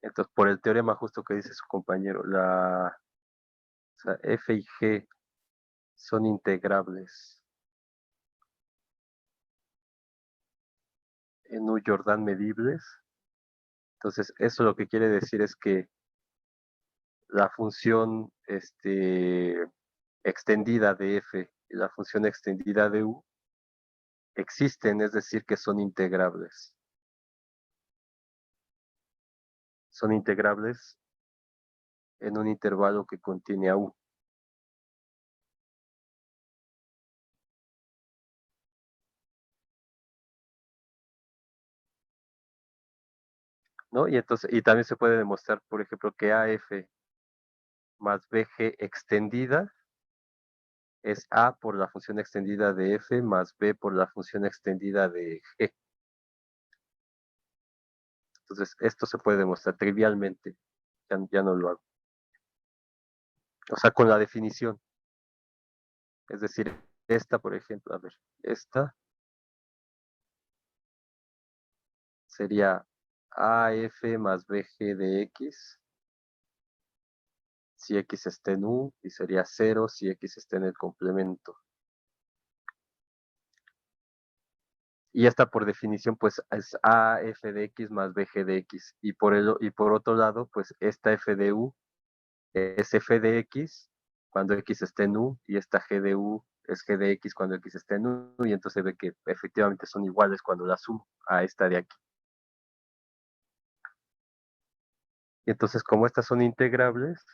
entonces por el teorema justo que dice su compañero, o sea, f y g son integrables en un Jordan medibles. Entonces, eso lo que quiere decir es que la función extendida de f y la función extendida de u existen, es decir, que son integrables. Son integrables en un intervalo que contiene a u. ¿No? Y entonces, y también se puede demostrar, por ejemplo, que AF más BG extendida es A por la función extendida de F más B por la función extendida de G. Entonces, esto se puede demostrar trivialmente. Ya no lo hago. O sea, con la definición. Es decir, esta, por ejemplo, a ver, esta sería AF más BG de X si X está en U y sería 0 si X está en el complemento. Y esta por definición pues es A f de X más BG de X. Y por otro lado, pues esta f de U es f de X cuando X está en U y esta G de U es G de X cuando X está en U y entonces se ve que efectivamente son iguales cuando la sumo a esta de aquí. Y entonces como estas son integrables,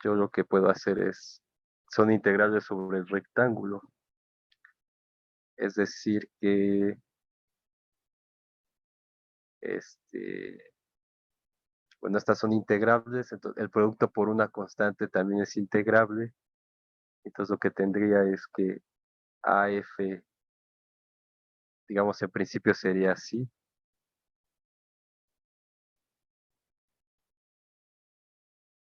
yo lo que puedo hacer es, son integrables sobre el rectángulo. Es decir que bueno, estas son integrables, entonces el producto por una constante también es integrable. Entonces lo que tendría es que AF, digamos en principio sería así.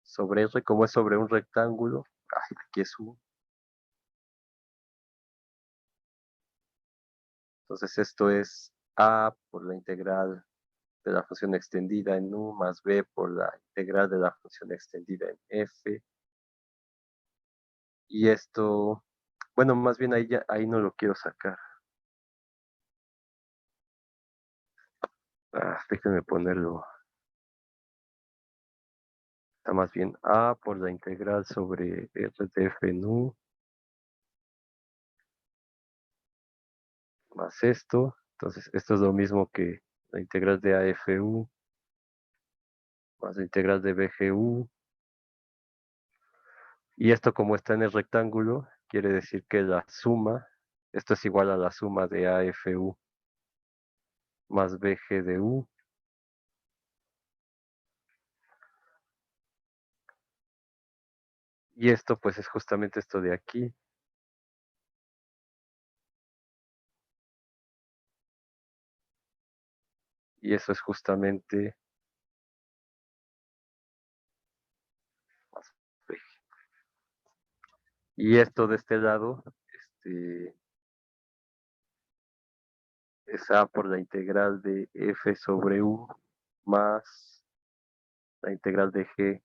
Sobre R, como es sobre un rectángulo, aquí es U. Entonces esto es A por la integral de la función extendida en U más B por la integral de la función extendida en F. Y esto, bueno, más bien ahí no lo quiero sacar. Déjenme ponerlo. Está más bien A por la integral sobre R de F en U más esto. Entonces, esto es lo mismo que la integral de AFU más la integral de BGU. Y esto como está en el rectángulo, quiere decir que la suma, esto es igual a la suma de AFU más BG de U. Y esto pues es justamente esto de aquí. Y eso es justamente más BG. Y esto de este lado, es A por la integral de F sobre U más la integral de G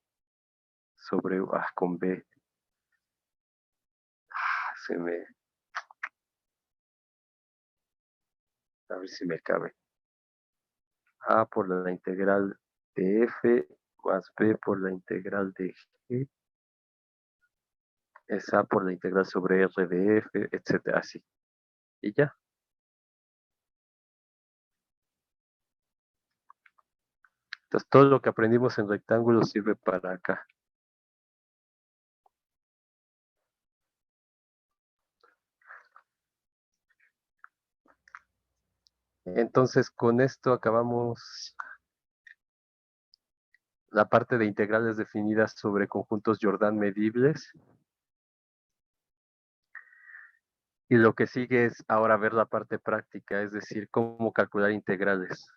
sobre U con B. A ver si me cabe. A por la integral de F más B por la integral de G es A por la integral sobre R de F, etcétera, así. Y ya. Entonces todo lo que aprendimos en rectángulos sirve para acá. Entonces con esto acabamos la parte de integrales definidas sobre conjuntos Jordan medibles. Y lo que sigue es ahora ver la parte práctica, es decir, cómo calcular integrales.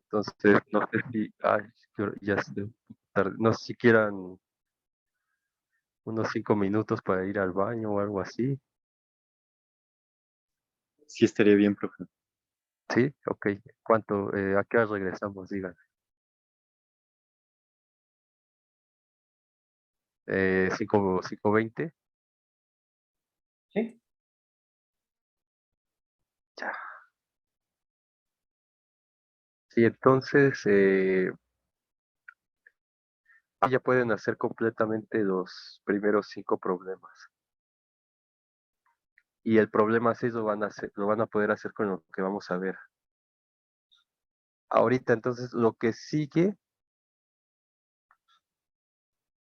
Entonces, no sé si, ya estoy tarde, no sé si quieran unos 5 minutos para ir al baño o algo así. Sí, estaría bien, profe. Sí, ok. ¿Cuánto? ¿A qué hora regresamos? Digan. 5:20. ¿Sí? Ya. Sí, entonces ya pueden hacer completamente los primeros 5 problemas. Y el problema 6 lo van a poder hacer con lo que vamos a ver. Ahorita, entonces, lo que sigue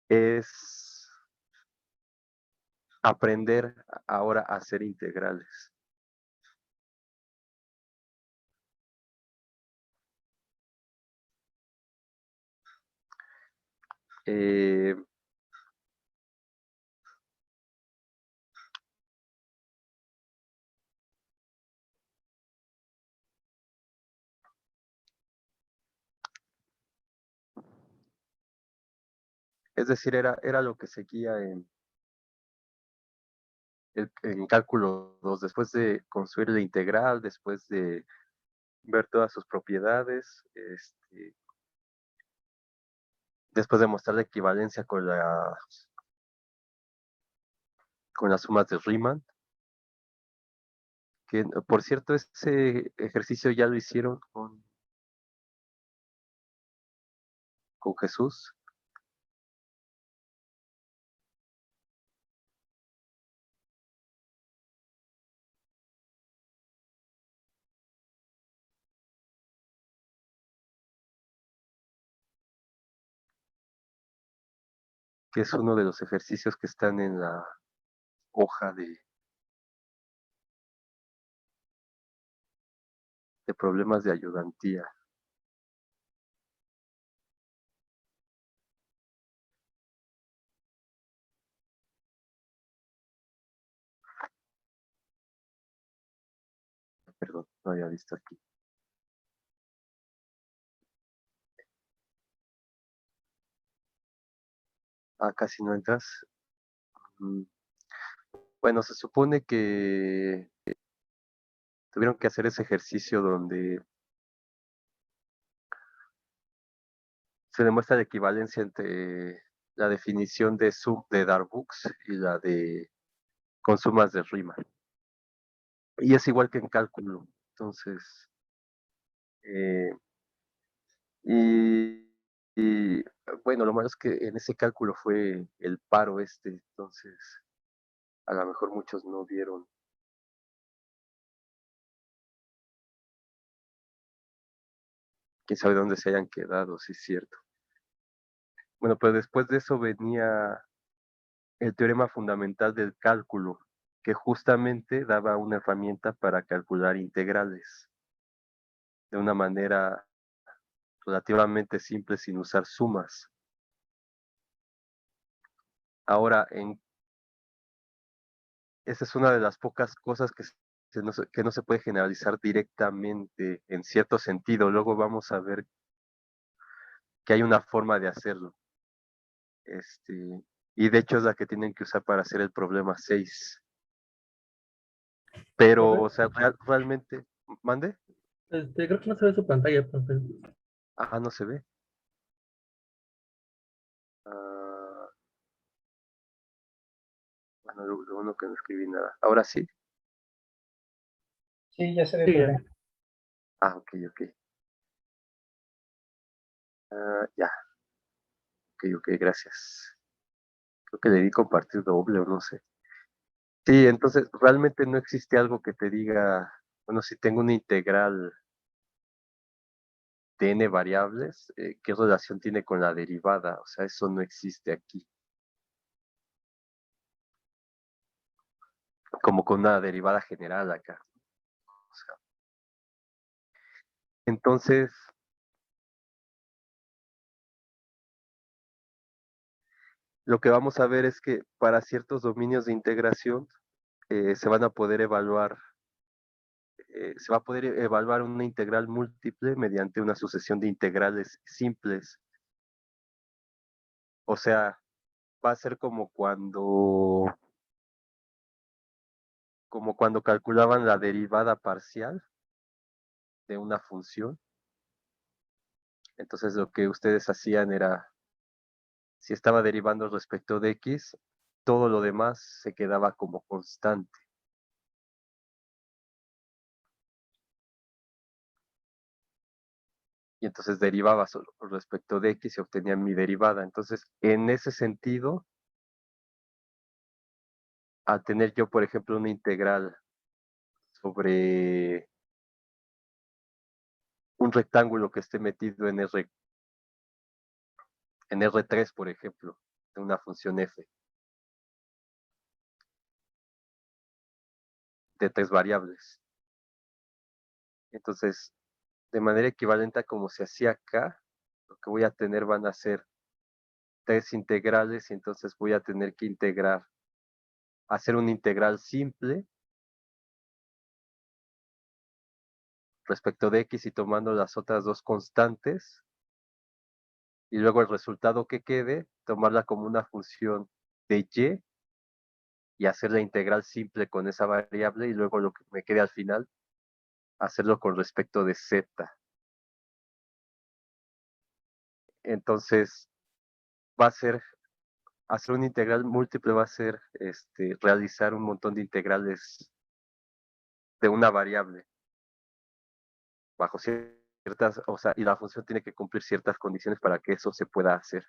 es aprender ahora a hacer integrales. Eh, es decir, era lo que seguía en cálculo 2, después de construir la integral, después de ver todas sus propiedades, después de mostrar la equivalencia con las sumas de Riemann, que por cierto ese ejercicio ya lo hicieron con Jesús. Que es uno de los ejercicios que están en la hoja de problemas de ayudantía. Perdón, no había visto aquí. Ah, casi no entras. Mm, Bueno, se supone que tuvieron que hacer ese ejercicio donde se demuestra la equivalencia entre la definición de sum de Darboux y la de con sumas de Riemann. Y es igual que en cálculo. Entonces, eh, y, y, bueno, lo malo es que en ese cálculo fue el paro entonces a lo mejor muchos no vieron. Quién sabe dónde se hayan quedado, si es cierto. Bueno, pero después de eso venía el teorema fundamental del cálculo, que justamente daba una herramienta para calcular integrales de una manera relativamente simple sin usar sumas. Ahora, esa es una de las pocas cosas que no se puede generalizar directamente en cierto sentido. Luego vamos a ver que hay una forma de hacerlo. Y de hecho es la que tienen que usar para hacer el problema 6. Pero, Profe, o sea, realmente, ¿mande? creo que no se ve su pantalla, profe. Ah, no se ve. Ah, bueno, lo bueno que no escribí nada. Ahora sí. Sí, ya se ve, Sí, profe. Ah, ok, ok. Ya, ok, gracias. Creo que le di compartir doble o no sé. Sí, entonces realmente no existe algo que te diga, bueno, si tengo una integral de n variables, ¿qué relación tiene con la derivada? O sea, eso no existe aquí. Como con una derivada general acá. O sea, entonces, lo que vamos a ver es que para ciertos dominios de integración se van a poder evaluar, se va a poder evaluar una integral múltiple mediante una sucesión de integrales simples. O sea, va a ser como cuando calculaban la derivada parcial de una función. Entonces lo que ustedes hacían era, si estaba derivando respecto de x, todo lo demás se quedaba como constante. Y entonces derivaba solo respecto de x y obtenía mi derivada. Entonces, en ese sentido, al tener yo, por ejemplo, una integral sobre un rectángulo que esté metido en R3, por ejemplo, de una función f, de 3 variables. Entonces, de manera equivalente a como se hacía acá, lo que voy a tener van a ser 3 integrales y entonces voy a tener que hacer una integral simple respecto de x y tomando las otras dos constantes, y luego el resultado que quede, tomarla como una función de y hacer la integral simple con esa variable, y luego lo que me quede al final, hacerlo con respecto de z. Entonces, va a ser, hacer una integral múltiple va a ser realizar un montón de integrales de una variable bajo ciertas, o sea, y la función tiene que cumplir ciertas condiciones para que eso se pueda hacer.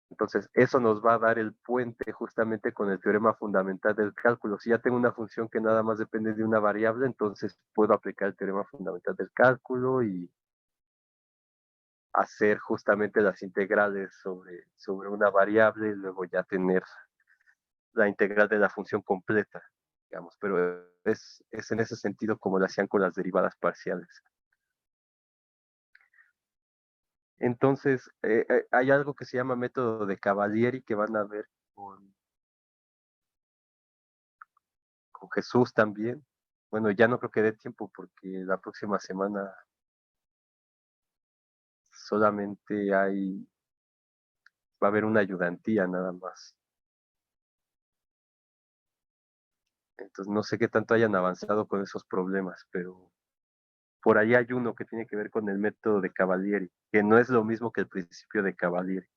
Entonces, eso nos va a dar el puente justamente con el teorema fundamental del cálculo. Si ya tengo una función que nada más depende de una variable, entonces puedo aplicar el teorema fundamental del cálculo y hacer justamente las integrales sobre una variable y luego ya tener la integral de la función completa, digamos. Pero es en ese sentido como lo hacían con las derivadas parciales. Entonces, hay algo que se llama método de Cavalieri que van a ver con Jesús también. Bueno, ya no creo que dé tiempo porque la próxima semana solamente va a haber una ayudantía nada más. Entonces no sé qué tanto hayan avanzado con esos problemas, pero por ahí hay uno que tiene que ver con el método de Cavalieri, que no es lo mismo que el principio de Cavalieri.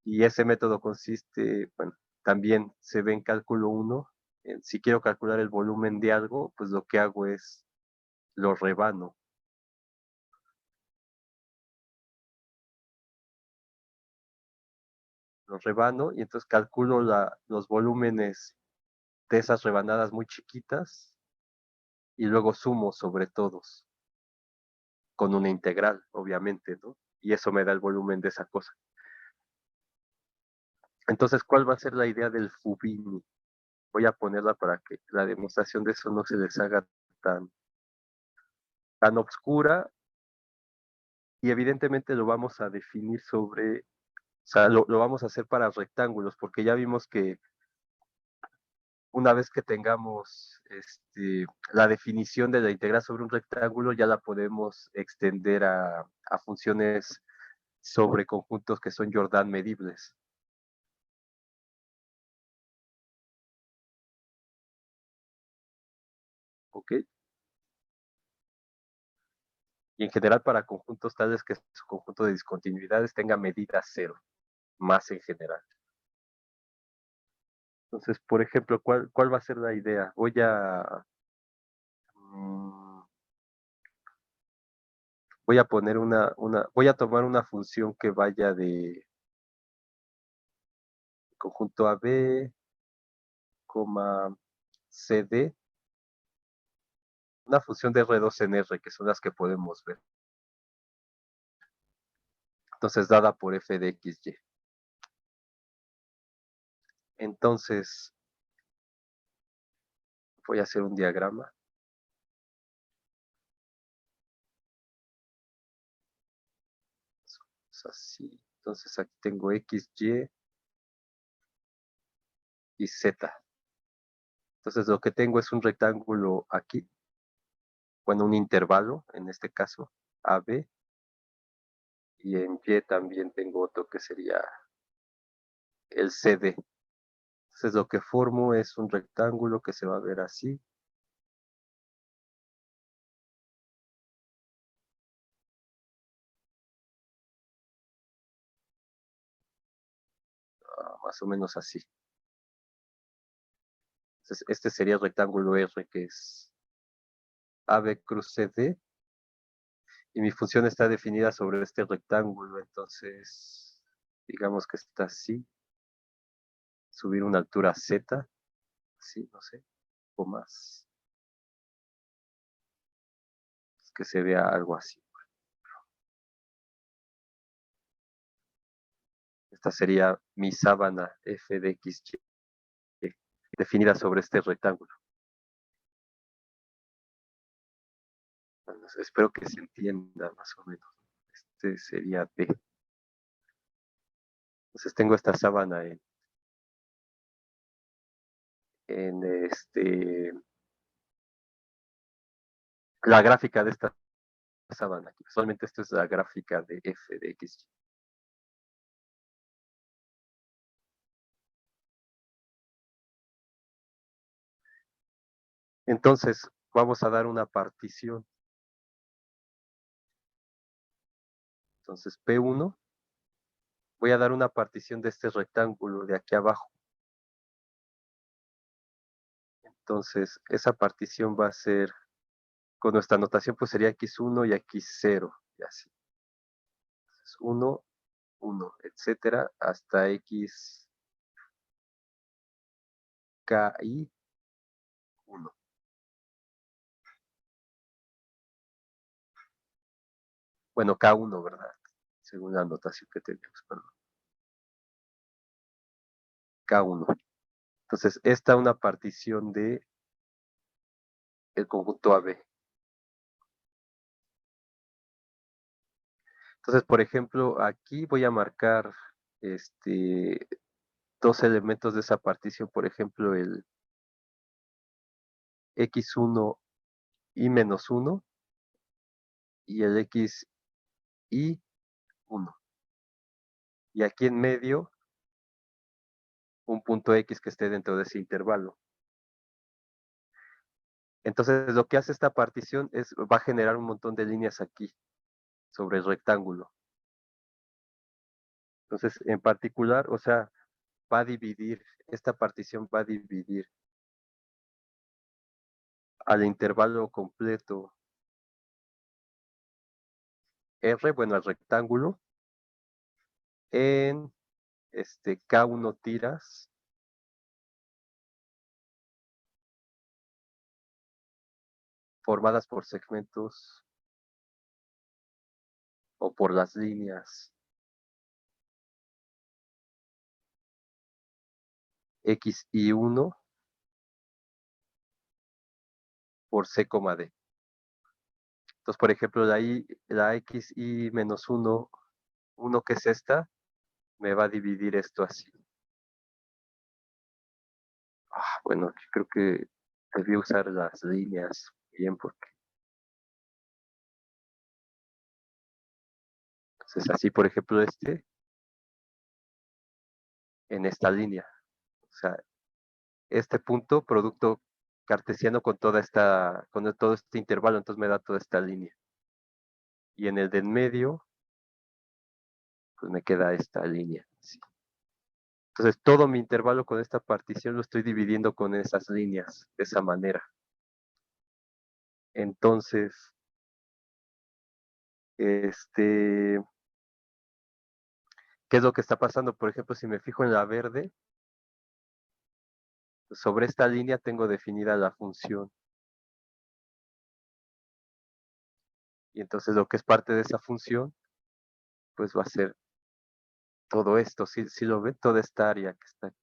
Y ese método consiste, bueno, también se ve en cálculo 1. Si quiero calcular el volumen de algo, pues lo que hago es lo rebano. Lo rebano y entonces calculo los volúmenes de esas rebanadas muy chiquitas y luego sumo sobre todos con una integral, obviamente, ¿no? Y eso me da el volumen de esa cosa. Entonces, ¿cuál va a ser la idea del Fubini? Voy a ponerla para que la demostración de eso no se les haga tan obscura, y evidentemente lo vamos a definir o sea, lo vamos a hacer para rectángulos, porque ya vimos que una vez que tengamos la definición de la integral sobre un rectángulo, ya la podemos extender a funciones sobre conjuntos que son Jordan medibles. ¿Ok? Y en general para conjuntos tales que su conjunto de discontinuidades tenga medida cero, más en general. Entonces, por ejemplo, ¿cuál va a ser la idea? Voy a poner voy a tomar una función que vaya de conjunto AB, CD, una función de R2 en R, que son las que podemos ver. Entonces, dada por f de xy. Entonces, voy a hacer un diagrama. Así. Entonces, aquí tengo x, y z. Entonces, lo que tengo es un rectángulo aquí. Bueno, un intervalo, en este caso, AB. y en Y también tengo otro que sería el CD. Entonces lo que formo es un rectángulo que se va a ver así. Más o menos así. Entonces este sería el rectángulo R, que es AB cruz CD, y mi función está definida sobre este rectángulo. Entonces digamos que está así, subir una altura Z, así, no sé, o más, que se vea algo así. Esta sería mi sábana F de XY, definida sobre este rectángulo. Bueno, espero que se entienda más o menos. Este sería D. Entonces tengo esta sábana en la gráfica de esta sábana. Solamente esto es la gráfica de F de XY. Entonces vamos a dar una partición. Entonces P1, voy a dar una partición de este rectángulo de aquí abajo. Entonces esa partición va a ser, con nuestra notación pues sería X1 y X0, y así. Entonces 1, 1, etcétera, hasta X, K, I, 1. Bueno, K1, ¿verdad? Según la notación que tenemos, perdón. K1. Entonces, esta es una partición de el conjunto AB. Entonces, por ejemplo, aquí voy a marcar dos elementos de esa partición, por ejemplo, el X1 y menos 1 y el XY 1. Y aquí en medio, un punto X que esté dentro de ese intervalo. Entonces, lo que hace esta partición es, va a generar un montón de líneas aquí, sobre el rectángulo. Entonces, en particular, o sea, va a dividir, esta partición va a dividir al intervalo completo R, bueno, al rectángulo, en K1 tiras formadas por segmentos o por las líneas X y 1 por C, D. Entonces, por ejemplo, la X y menos 1, 1 que es esta, me va a dividir esto así. Bueno, yo creo que debí usar las líneas bien porque entonces así, por ejemplo, en esta línea. O sea, este punto, producto cartesiano con con todo este intervalo, entonces me da toda esta línea. Y en el de en medio, pues me queda esta línea. ¿Sí? Entonces todo mi intervalo con esta partición lo estoy dividiendo con esas líneas, de esa manera. Entonces, ¿qué es lo que está pasando? Por ejemplo, si me fijo en la verde, sobre esta línea tengo definida la función. Y entonces lo que es parte de esa función, pues va a ser todo esto. Si lo ven, toda esta área que está aquí.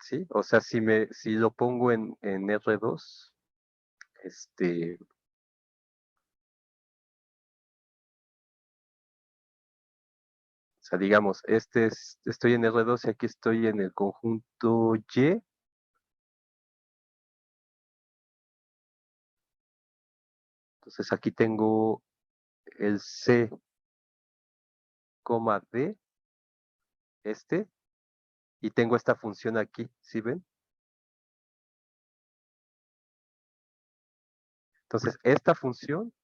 ¿Sí? O sea, si lo pongo en R2, o sea, digamos, estoy en R2 y aquí estoy en el conjunto Y, Entonces aquí tengo el C, D, y tengo esta función aquí, ¿sí ven? Entonces, esta función,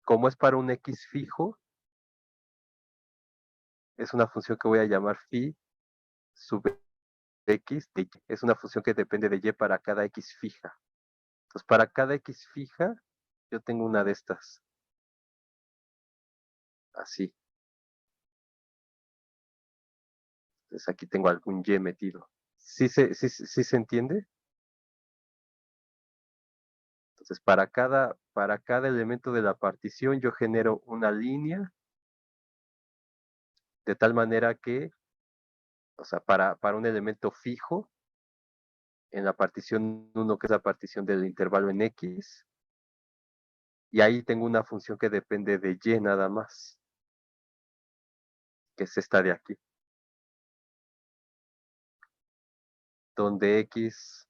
como es para un X fijo, es una función que voy a llamar phi sub X de Y. Es una función que depende de Y para cada X fija. Entonces, para cada X fija, yo tengo una de estas. Así. Entonces, aquí tengo algún Y metido. ¿Sí se entiende? Entonces, para cada elemento de la partición, yo genero una línea de tal manera que, o sea, para un elemento fijo, en la partición 1, que es la partición del intervalo en X, y ahí tengo una función que depende de Y nada más, que es esta de aquí, donde X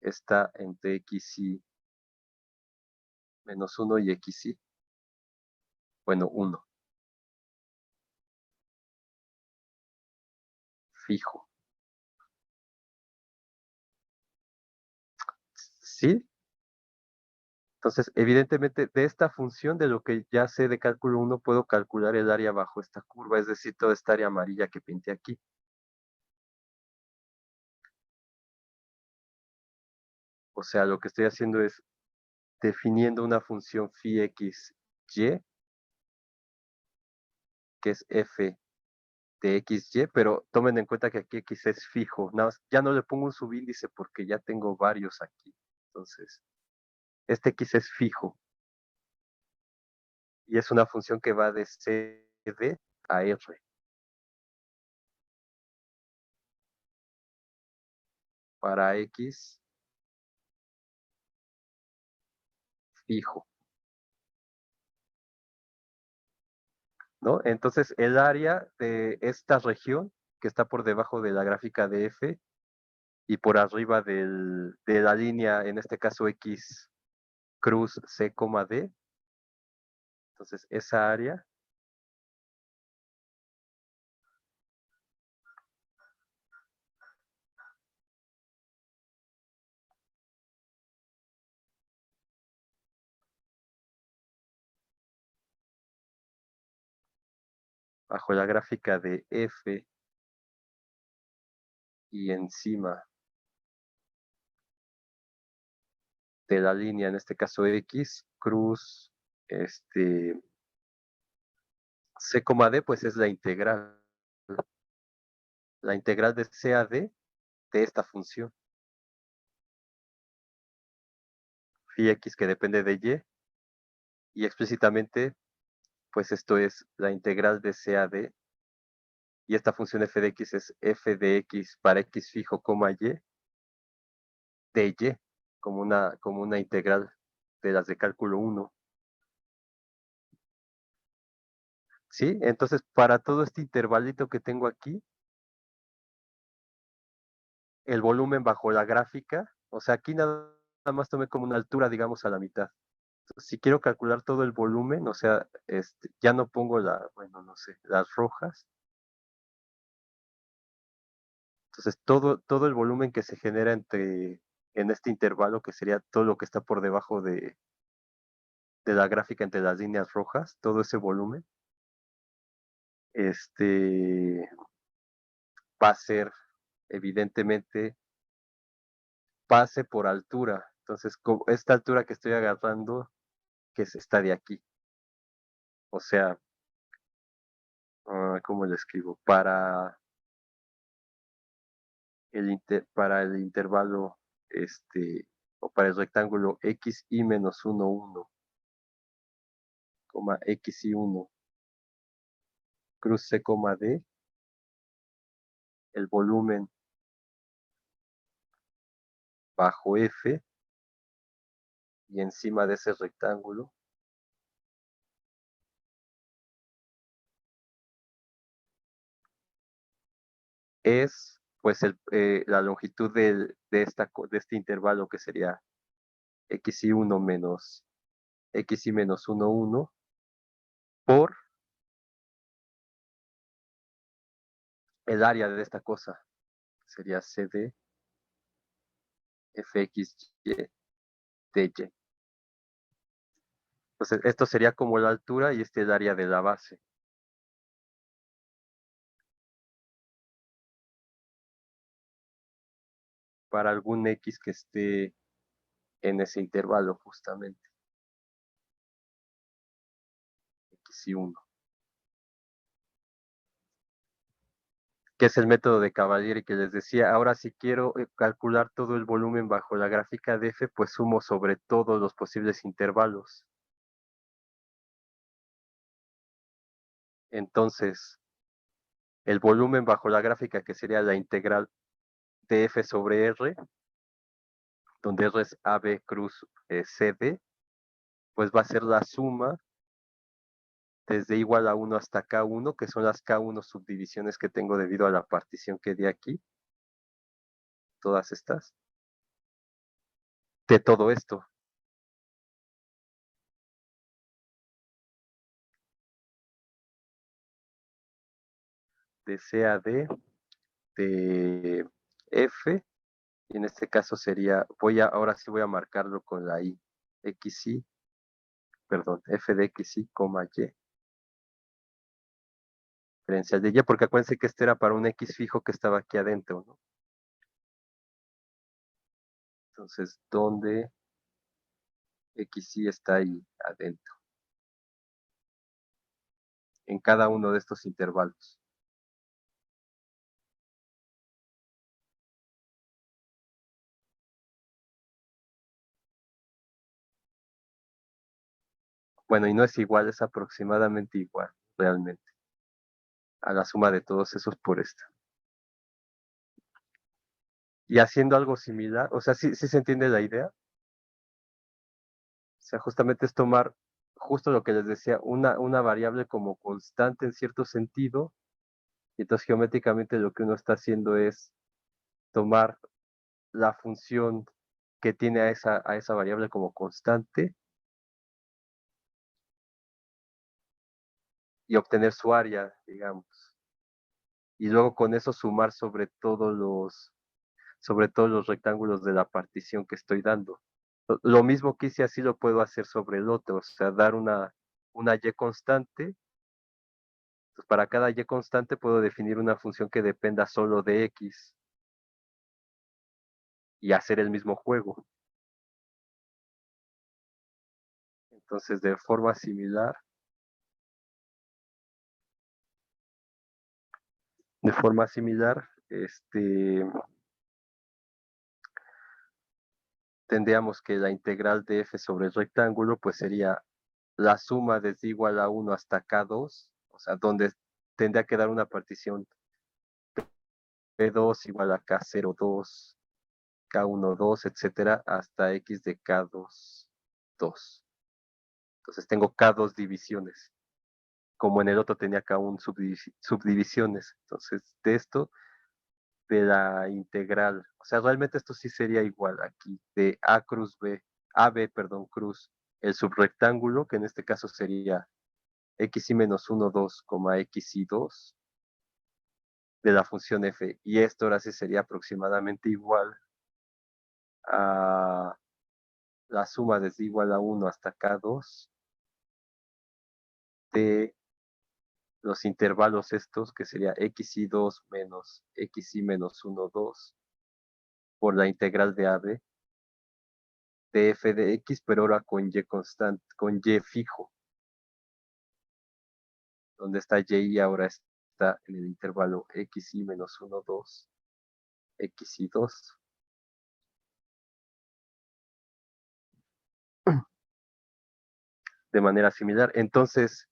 está entre XY menos 1 y XY. Bueno, 1. Fijo. ¿Sí? Entonces, evidentemente, de esta función, de lo que ya sé de cálculo 1, puedo calcular el área bajo esta curva, es decir, toda esta área amarilla que pinté aquí. O sea, lo que estoy haciendo es definiendo una función phi x y, que es f de xy, pero tomen en cuenta que aquí x es fijo. Nada más, ya no le pongo un subíndice porque ya tengo varios aquí. Entonces, este x es fijo. Y es una función que va de CD a R. Para X fijo, ¿no? Entonces, el área de esta región, que está por debajo de la gráfica de F y por arriba de la línea, en este caso X cruz C, D, entonces esa área bajo la gráfica de F y encima de la línea, en este caso X, cruz, C, D, pues es la integral. La integral de C a D de esta función. Phi X que depende de Y explícitamente, pues esto es la integral de C a D. Y esta función f de x es f de x para x fijo, y, de y, como una integral de las de cálculo 1. ¿Sí? Entonces, para todo este intervalito que tengo aquí, el volumen bajo la gráfica, o sea, aquí nada más tomé como una altura, digamos, a la mitad. Entonces, si quiero calcular todo el volumen, o sea, ya no pongo bueno, no sé, las rojas. Entonces, todo el volumen que se genera en este intervalo, que sería todo lo que está por debajo de la gráfica entre las líneas rojas, todo ese volumen, va a ser, evidentemente, pase por altura. Entonces, esta altura que estoy agarrando, que es esta de aquí. O sea, ¿cómo le escribo? Para el intervalo, o para el rectángulo xy menos 1, 1, xy 1, cruz C, D, el volumen bajo F y encima de ese rectángulo es pues la longitud de este intervalo, que sería xi1 menos xi menos 1, 1 por el área de esta cosa. Sería CD fxy dy. Entonces, esto sería como la altura y este es el área de la base. Para algún x que esté en ese intervalo justamente. xi1. Que es el método de Cavalieri que les decía. Ahora si quiero calcular todo el volumen bajo la gráfica de f, pues sumo sobre todos los posibles intervalos. Entonces, el volumen bajo la gráfica, que sería la integral de f sobre r, donde r es AB cruz CD, pues va a ser la suma desde igual a 1 hasta K1, que son las K1 subdivisiones que tengo debido a la partición que di aquí. Todas estas. De todo esto. De CAD, de F, y en este caso sería, ahora sí voy a marcarlo con la I, XI, perdón, F de XI, Y. Diferencial de Y, porque acuérdense que este era para un X fijo que estaba aquí adentro, ¿no? Entonces, ¿dónde XI está ahí adentro? En cada uno de estos intervalos. Bueno, y no es igual, es aproximadamente igual, realmente, a la suma de todos esos por esta. Y haciendo algo similar, o sea, ¿sí se entiende la idea? O sea, justamente es tomar, justo lo que les decía, una variable como constante en cierto sentido, y entonces geométricamente lo que uno está haciendo es tomar la función que tiene a esa variable como constante y obtener su área, digamos. Y luego con eso sumar sobre todos los rectángulos de la partición que estoy dando. Lo mismo que hice así lo puedo hacer sobre el otro, o sea, dar una y constante. Entonces, para cada y constante puedo definir una función que dependa solo de x y hacer el mismo juego. Entonces, de forma similar, tendríamos que la integral de f sobre el rectángulo pues sería la suma desde igual a 1 hasta K2, o sea, donde tendría que dar una partición P2 igual a K02, K12, etcétera, hasta X de K2, 2. Entonces tengo K2 divisiones, como en el otro tenía K1 subdivisiones. Entonces, de esto, de la integral, o sea, realmente esto sí sería igual aquí, de A cruz B, AB, perdón, cruz, el subrectángulo, que en este caso sería xi menos 1, 2, xi 2, de la función f. Y esto ahora sí sería aproximadamente igual a la suma desde igual a 1 hasta K2 de los intervalos estos, que sería xi2 menos xi menos 1, 2, por la integral de AB de f de x, pero ahora con y constante, con y fijo. Donde está y ahora está en el intervalo xi menos 1, 2, xi 2. De manera similar. Entonces,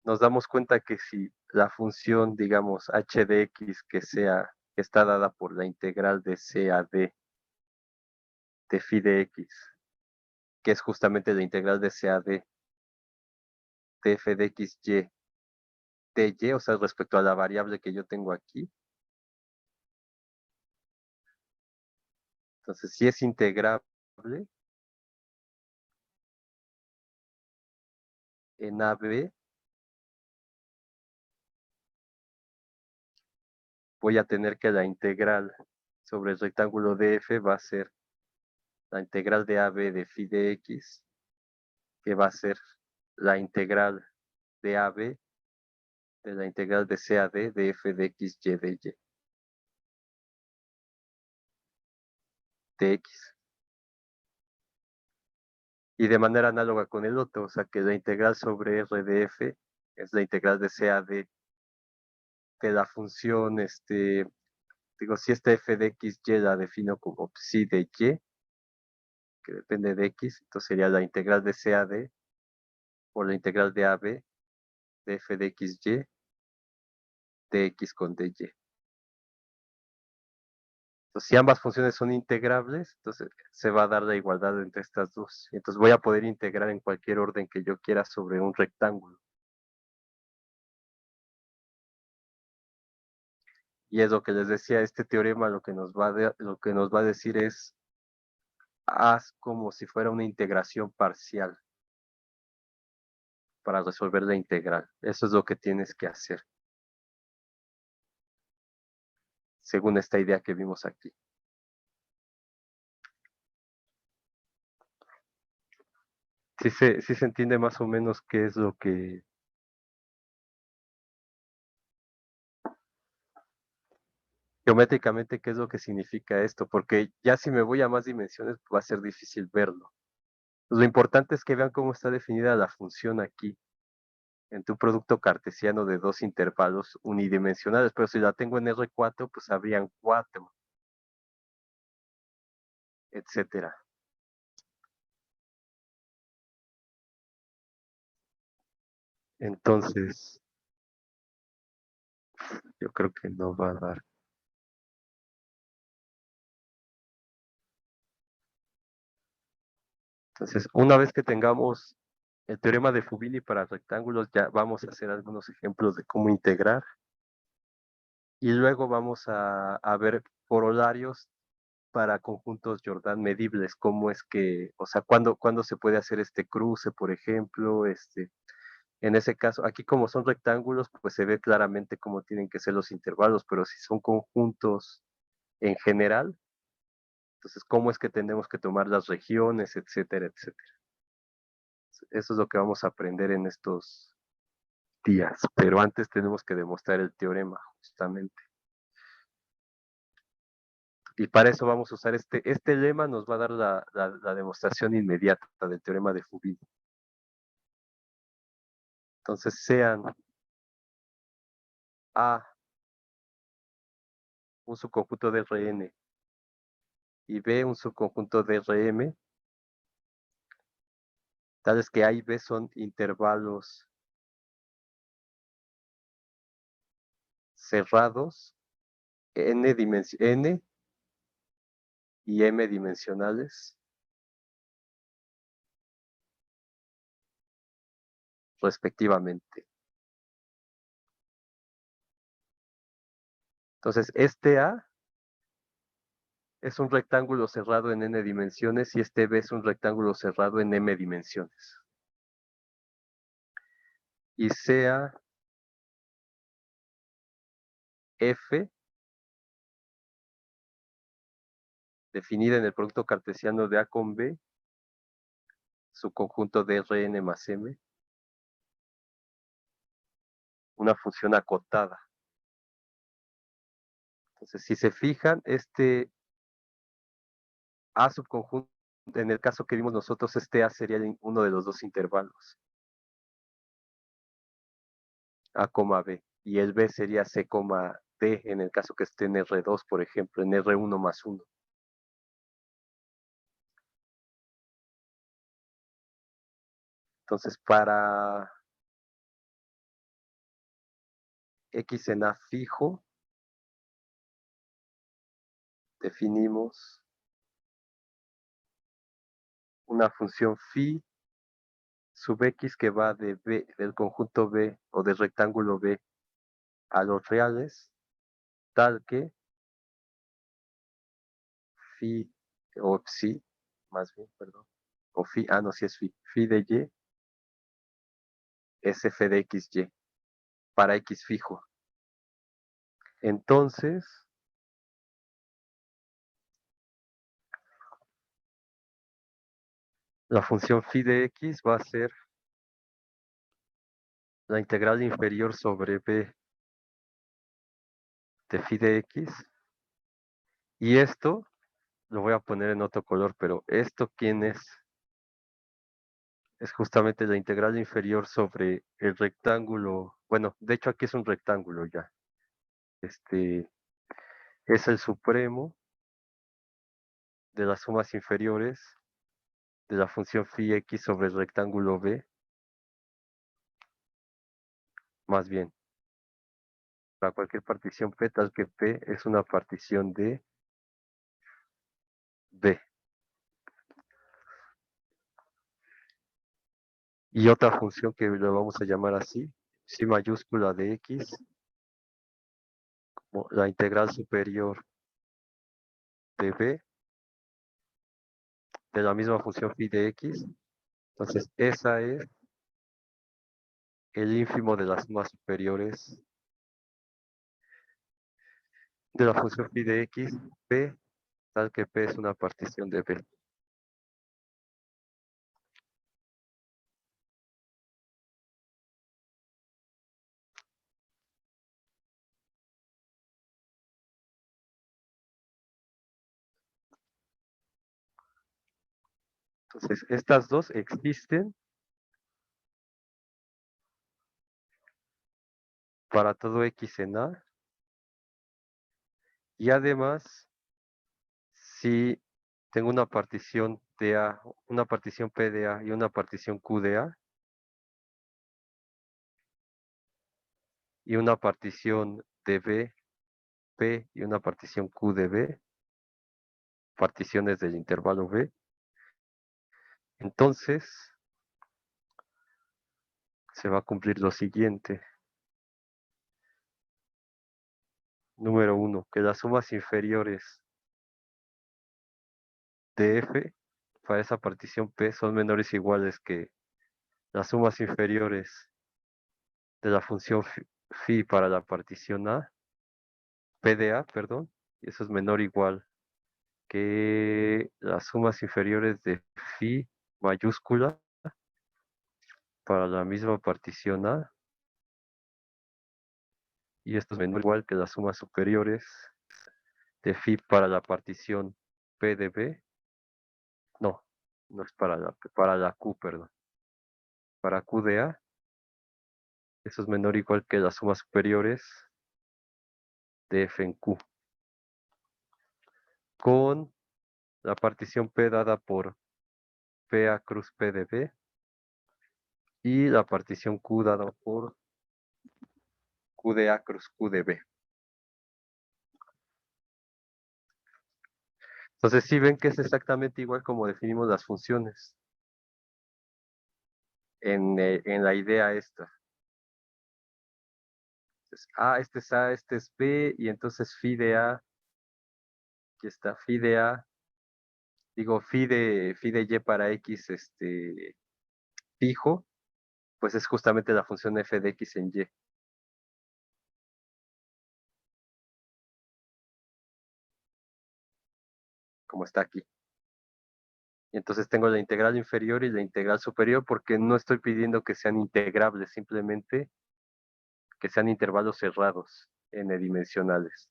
nos damos cuenta que si la función, digamos, h de x que está dada por la integral de c a d de phi de x, que es justamente la integral de c a d de f de x y de y, o sea, respecto a la variable que yo tengo aquí. Entonces, si es integrable, en AB, voy a tener que la integral sobre el rectángulo DF va a ser la integral de AB de phi de X, que va a ser la integral de AB de la integral de CAD de F de X, Y de Y. De X. Y de manera análoga con el otro, o sea que la integral sobre R de F es la integral de CAD de la función, digo, si esta F de X, Y la defino como psi de Y, que depende de X, entonces sería la integral de CAD por la integral de AB de F de X, Y, de X con dy. Entonces, si ambas funciones son integrables, entonces se va a dar la igualdad entre estas dos. Entonces voy a poder integrar en cualquier orden que yo quiera sobre un rectángulo. Y es lo que les decía, este teorema lo que nos va a decir es, haz como si fuera una integración parcial para resolver la integral. Eso es lo que tienes que hacer, según esta idea que vimos aquí. Sí se entiende más o menos qué es lo que... Geométricamente, ¿qué es lo que significa esto? Porque ya si me voy a más dimensiones, va a ser difícil verlo. Pues lo importante es que vean cómo está definida la función aquí, en tu producto cartesiano de dos intervalos unidimensionales, pero si la tengo en R4, pues habrían 4, etcétera. Entonces, yo creo que no va a dar. Entonces, una vez que tengamos el teorema de Fubini para rectángulos, ya vamos a hacer algunos ejemplos de cómo integrar. Y luego vamos a ver corolarios para conjuntos Jordan medibles, cómo es que, o sea, cuándo se puede hacer este cruce, por ejemplo, en ese caso, aquí como son rectángulos, pues se ve claramente cómo tienen que ser los intervalos, pero si son conjuntos en general, entonces cómo es que tenemos que tomar las regiones, etcétera, etcétera. Eso es lo que vamos a aprender en estos días, pero antes tenemos que demostrar el teorema, justamente. Y para eso vamos a usar este lema, nos va a dar la demostración inmediata del teorema de Fubini. Entonces sean A un subconjunto de Rn y B un subconjunto de Rm, tales que A y B son intervalos cerrados n y m dimensionales, respectivamente. Entonces, este A es un rectángulo cerrado en n dimensiones y este B es un rectángulo cerrado en m dimensiones. Y sea F definida en el producto cartesiano de A con B, su conjunto de Rn más M, una función acotada. Entonces, si se fijan, este A subconjunto, en el caso que vimos nosotros, este A sería uno de los dos intervalos, A, B, y el B sería C, D, en el caso que esté en R2, por ejemplo, en R1 más 1. Entonces, para X en A fijo, definimos una función phi sub X que va de B, del conjunto B o del rectángulo B a los reales, tal que phi o psi, más bien, perdón, o phi, no, si es phi de Y es f de xy para x fijo. Entonces, la función phi de x va a ser la integral inferior sobre b de phi de x. Y esto lo voy a poner en otro color, pero esto, ¿quién es? Es justamente la integral inferior sobre el rectángulo. Bueno, de hecho aquí es un rectángulo ya. Es el supremo de las sumas inferiores de la función phi x sobre el rectángulo b. Más bien, para cualquier partición p, tal que p es una partición de b. Y otra función que le vamos a llamar así, psi mayúscula de x, como la integral superior de b, de la misma función phi de x. Entonces, esa es el ínfimo de las sumas superiores de la función phi de x, p, tal que p es una partición de b. Entonces, estas dos existen para todo x en A. Y además, si tengo una partición de A, una partición P de A y una partición Q de A, y una partición de B, P y una partición Q de B, particiones del intervalo B, entonces se va a cumplir lo siguiente. Número 1, que las sumas inferiores de F para esa partición P son menores o iguales que las sumas inferiores de la función phi para la partición A, P de A, perdón, y eso es menor o igual que las sumas inferiores de phi mayúscula para la misma partición A, y esto es menor o igual que las sumas superiores de phi para la partición P de B. No, no es para la Q, perdón. Para Q de A, eso es menor o igual que las sumas superiores de F en Q. Con la partición P dada por PA cruz P de B y la partición Q dada por Q de A cruz Q de B. Entonces, sí ven que es exactamente igual como definimos las funciones en la idea esta. Entonces, este es A, este es B, y entonces phi de A, aquí está phi de A, digo phi de Y para X fijo, pues es justamente la función f de X en Y. Como está aquí. Y entonces tengo la integral inferior y la integral superior porque no estoy pidiendo que sean integrables, simplemente que sean intervalos cerrados n-dimensionales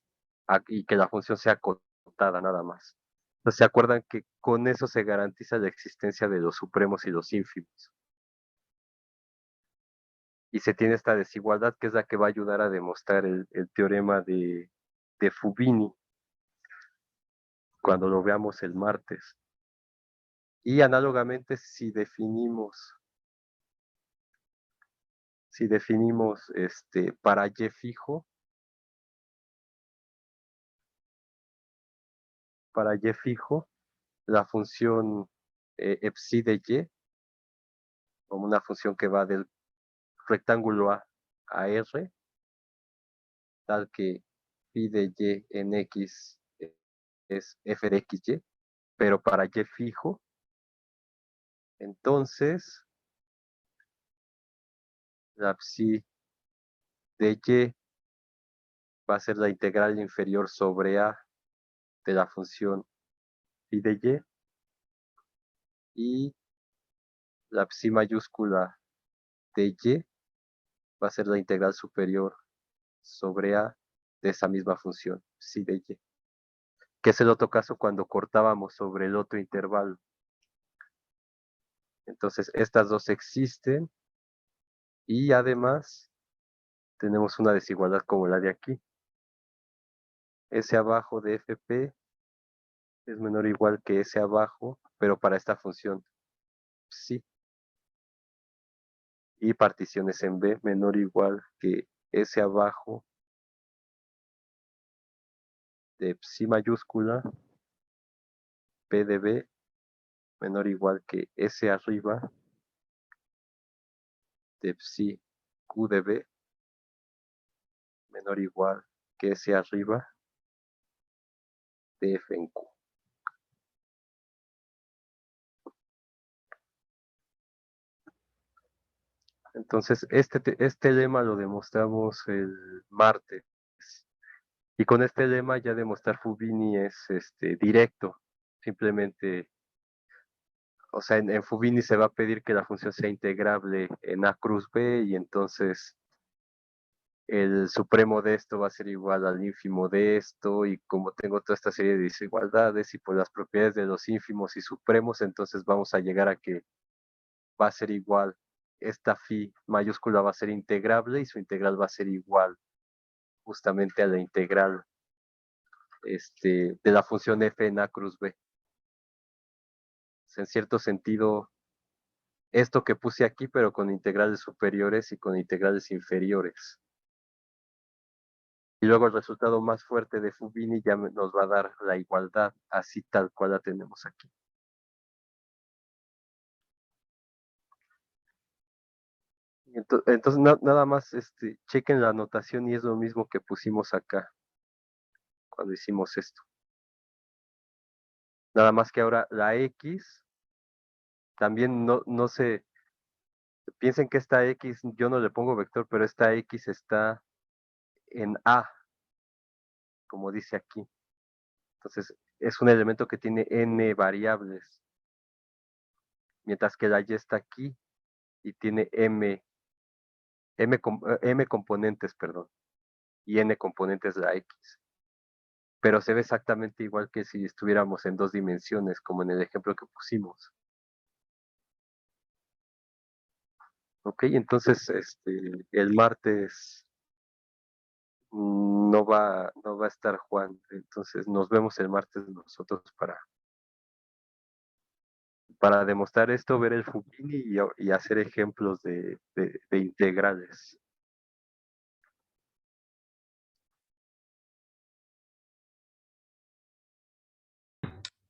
y que la función sea acotada nada más. Entonces, ¿se acuerdan que con eso se garantiza la existencia de los supremos y los ínfimos? Y se tiene esta desigualdad que es la que va a ayudar a demostrar el teorema de Fubini cuando lo veamos el martes. Y análogamente, si definimos para y fijo, la función psi de y, como una función que va del rectángulo a R, tal que phi de y en X es f de xy, pero para y fijo, entonces la psi de y va a ser la integral inferior sobre a de la función phi de y la psi mayúscula de y va a ser la integral superior sobre a de esa misma función psi de y, que es el otro caso cuando cortábamos sobre el otro intervalo. Entonces, estas dos existen y además tenemos una desigualdad como la de aquí. S abajo de fp es menor o igual que S abajo, pero para esta función psi. Y particiones en B menor o igual que S abajo de psi mayúscula P de B menor o igual que S arriba de psi Q de B menor o igual que S arriba de F en Q. Entonces, este lema lo demostramos el martes. Y con este lema ya demostrar Fubini es directo. Simplemente, o sea, en Fubini se va a pedir que la función sea integrable en A cruz B y entonces el supremo de esto va a ser igual al ínfimo de esto y como tengo toda esta serie de desigualdades y por las propiedades de los ínfimos y supremos, entonces vamos a llegar a que va a ser igual, esta phi mayúscula va a ser integrable y su integral va a ser igual justamente a la integral de la función f en A cruz B. En cierto sentido, esto que puse aquí, pero con integrales superiores y con integrales inferiores. Y luego el resultado más fuerte de Fubini ya nos va a dar la igualdad, así tal cual la tenemos aquí. Entonces nada más chequen la anotación y es lo mismo que pusimos acá cuando hicimos esto. Nada más que ahora la X también no se piensen que esta X, yo no le pongo vector, pero esta X está en A, como dice aquí. Entonces, es un elemento que tiene n variables, mientras que la Y está aquí y tiene m componentes, perdón, y n componentes la X. Pero se ve exactamente igual que si estuviéramos en 2 dimensiones, como en el ejemplo que pusimos. Ok, entonces el martes no va a estar Juan, entonces nos vemos el martes nosotros para demostrar esto, ver el Fubini y hacer ejemplos de integrales.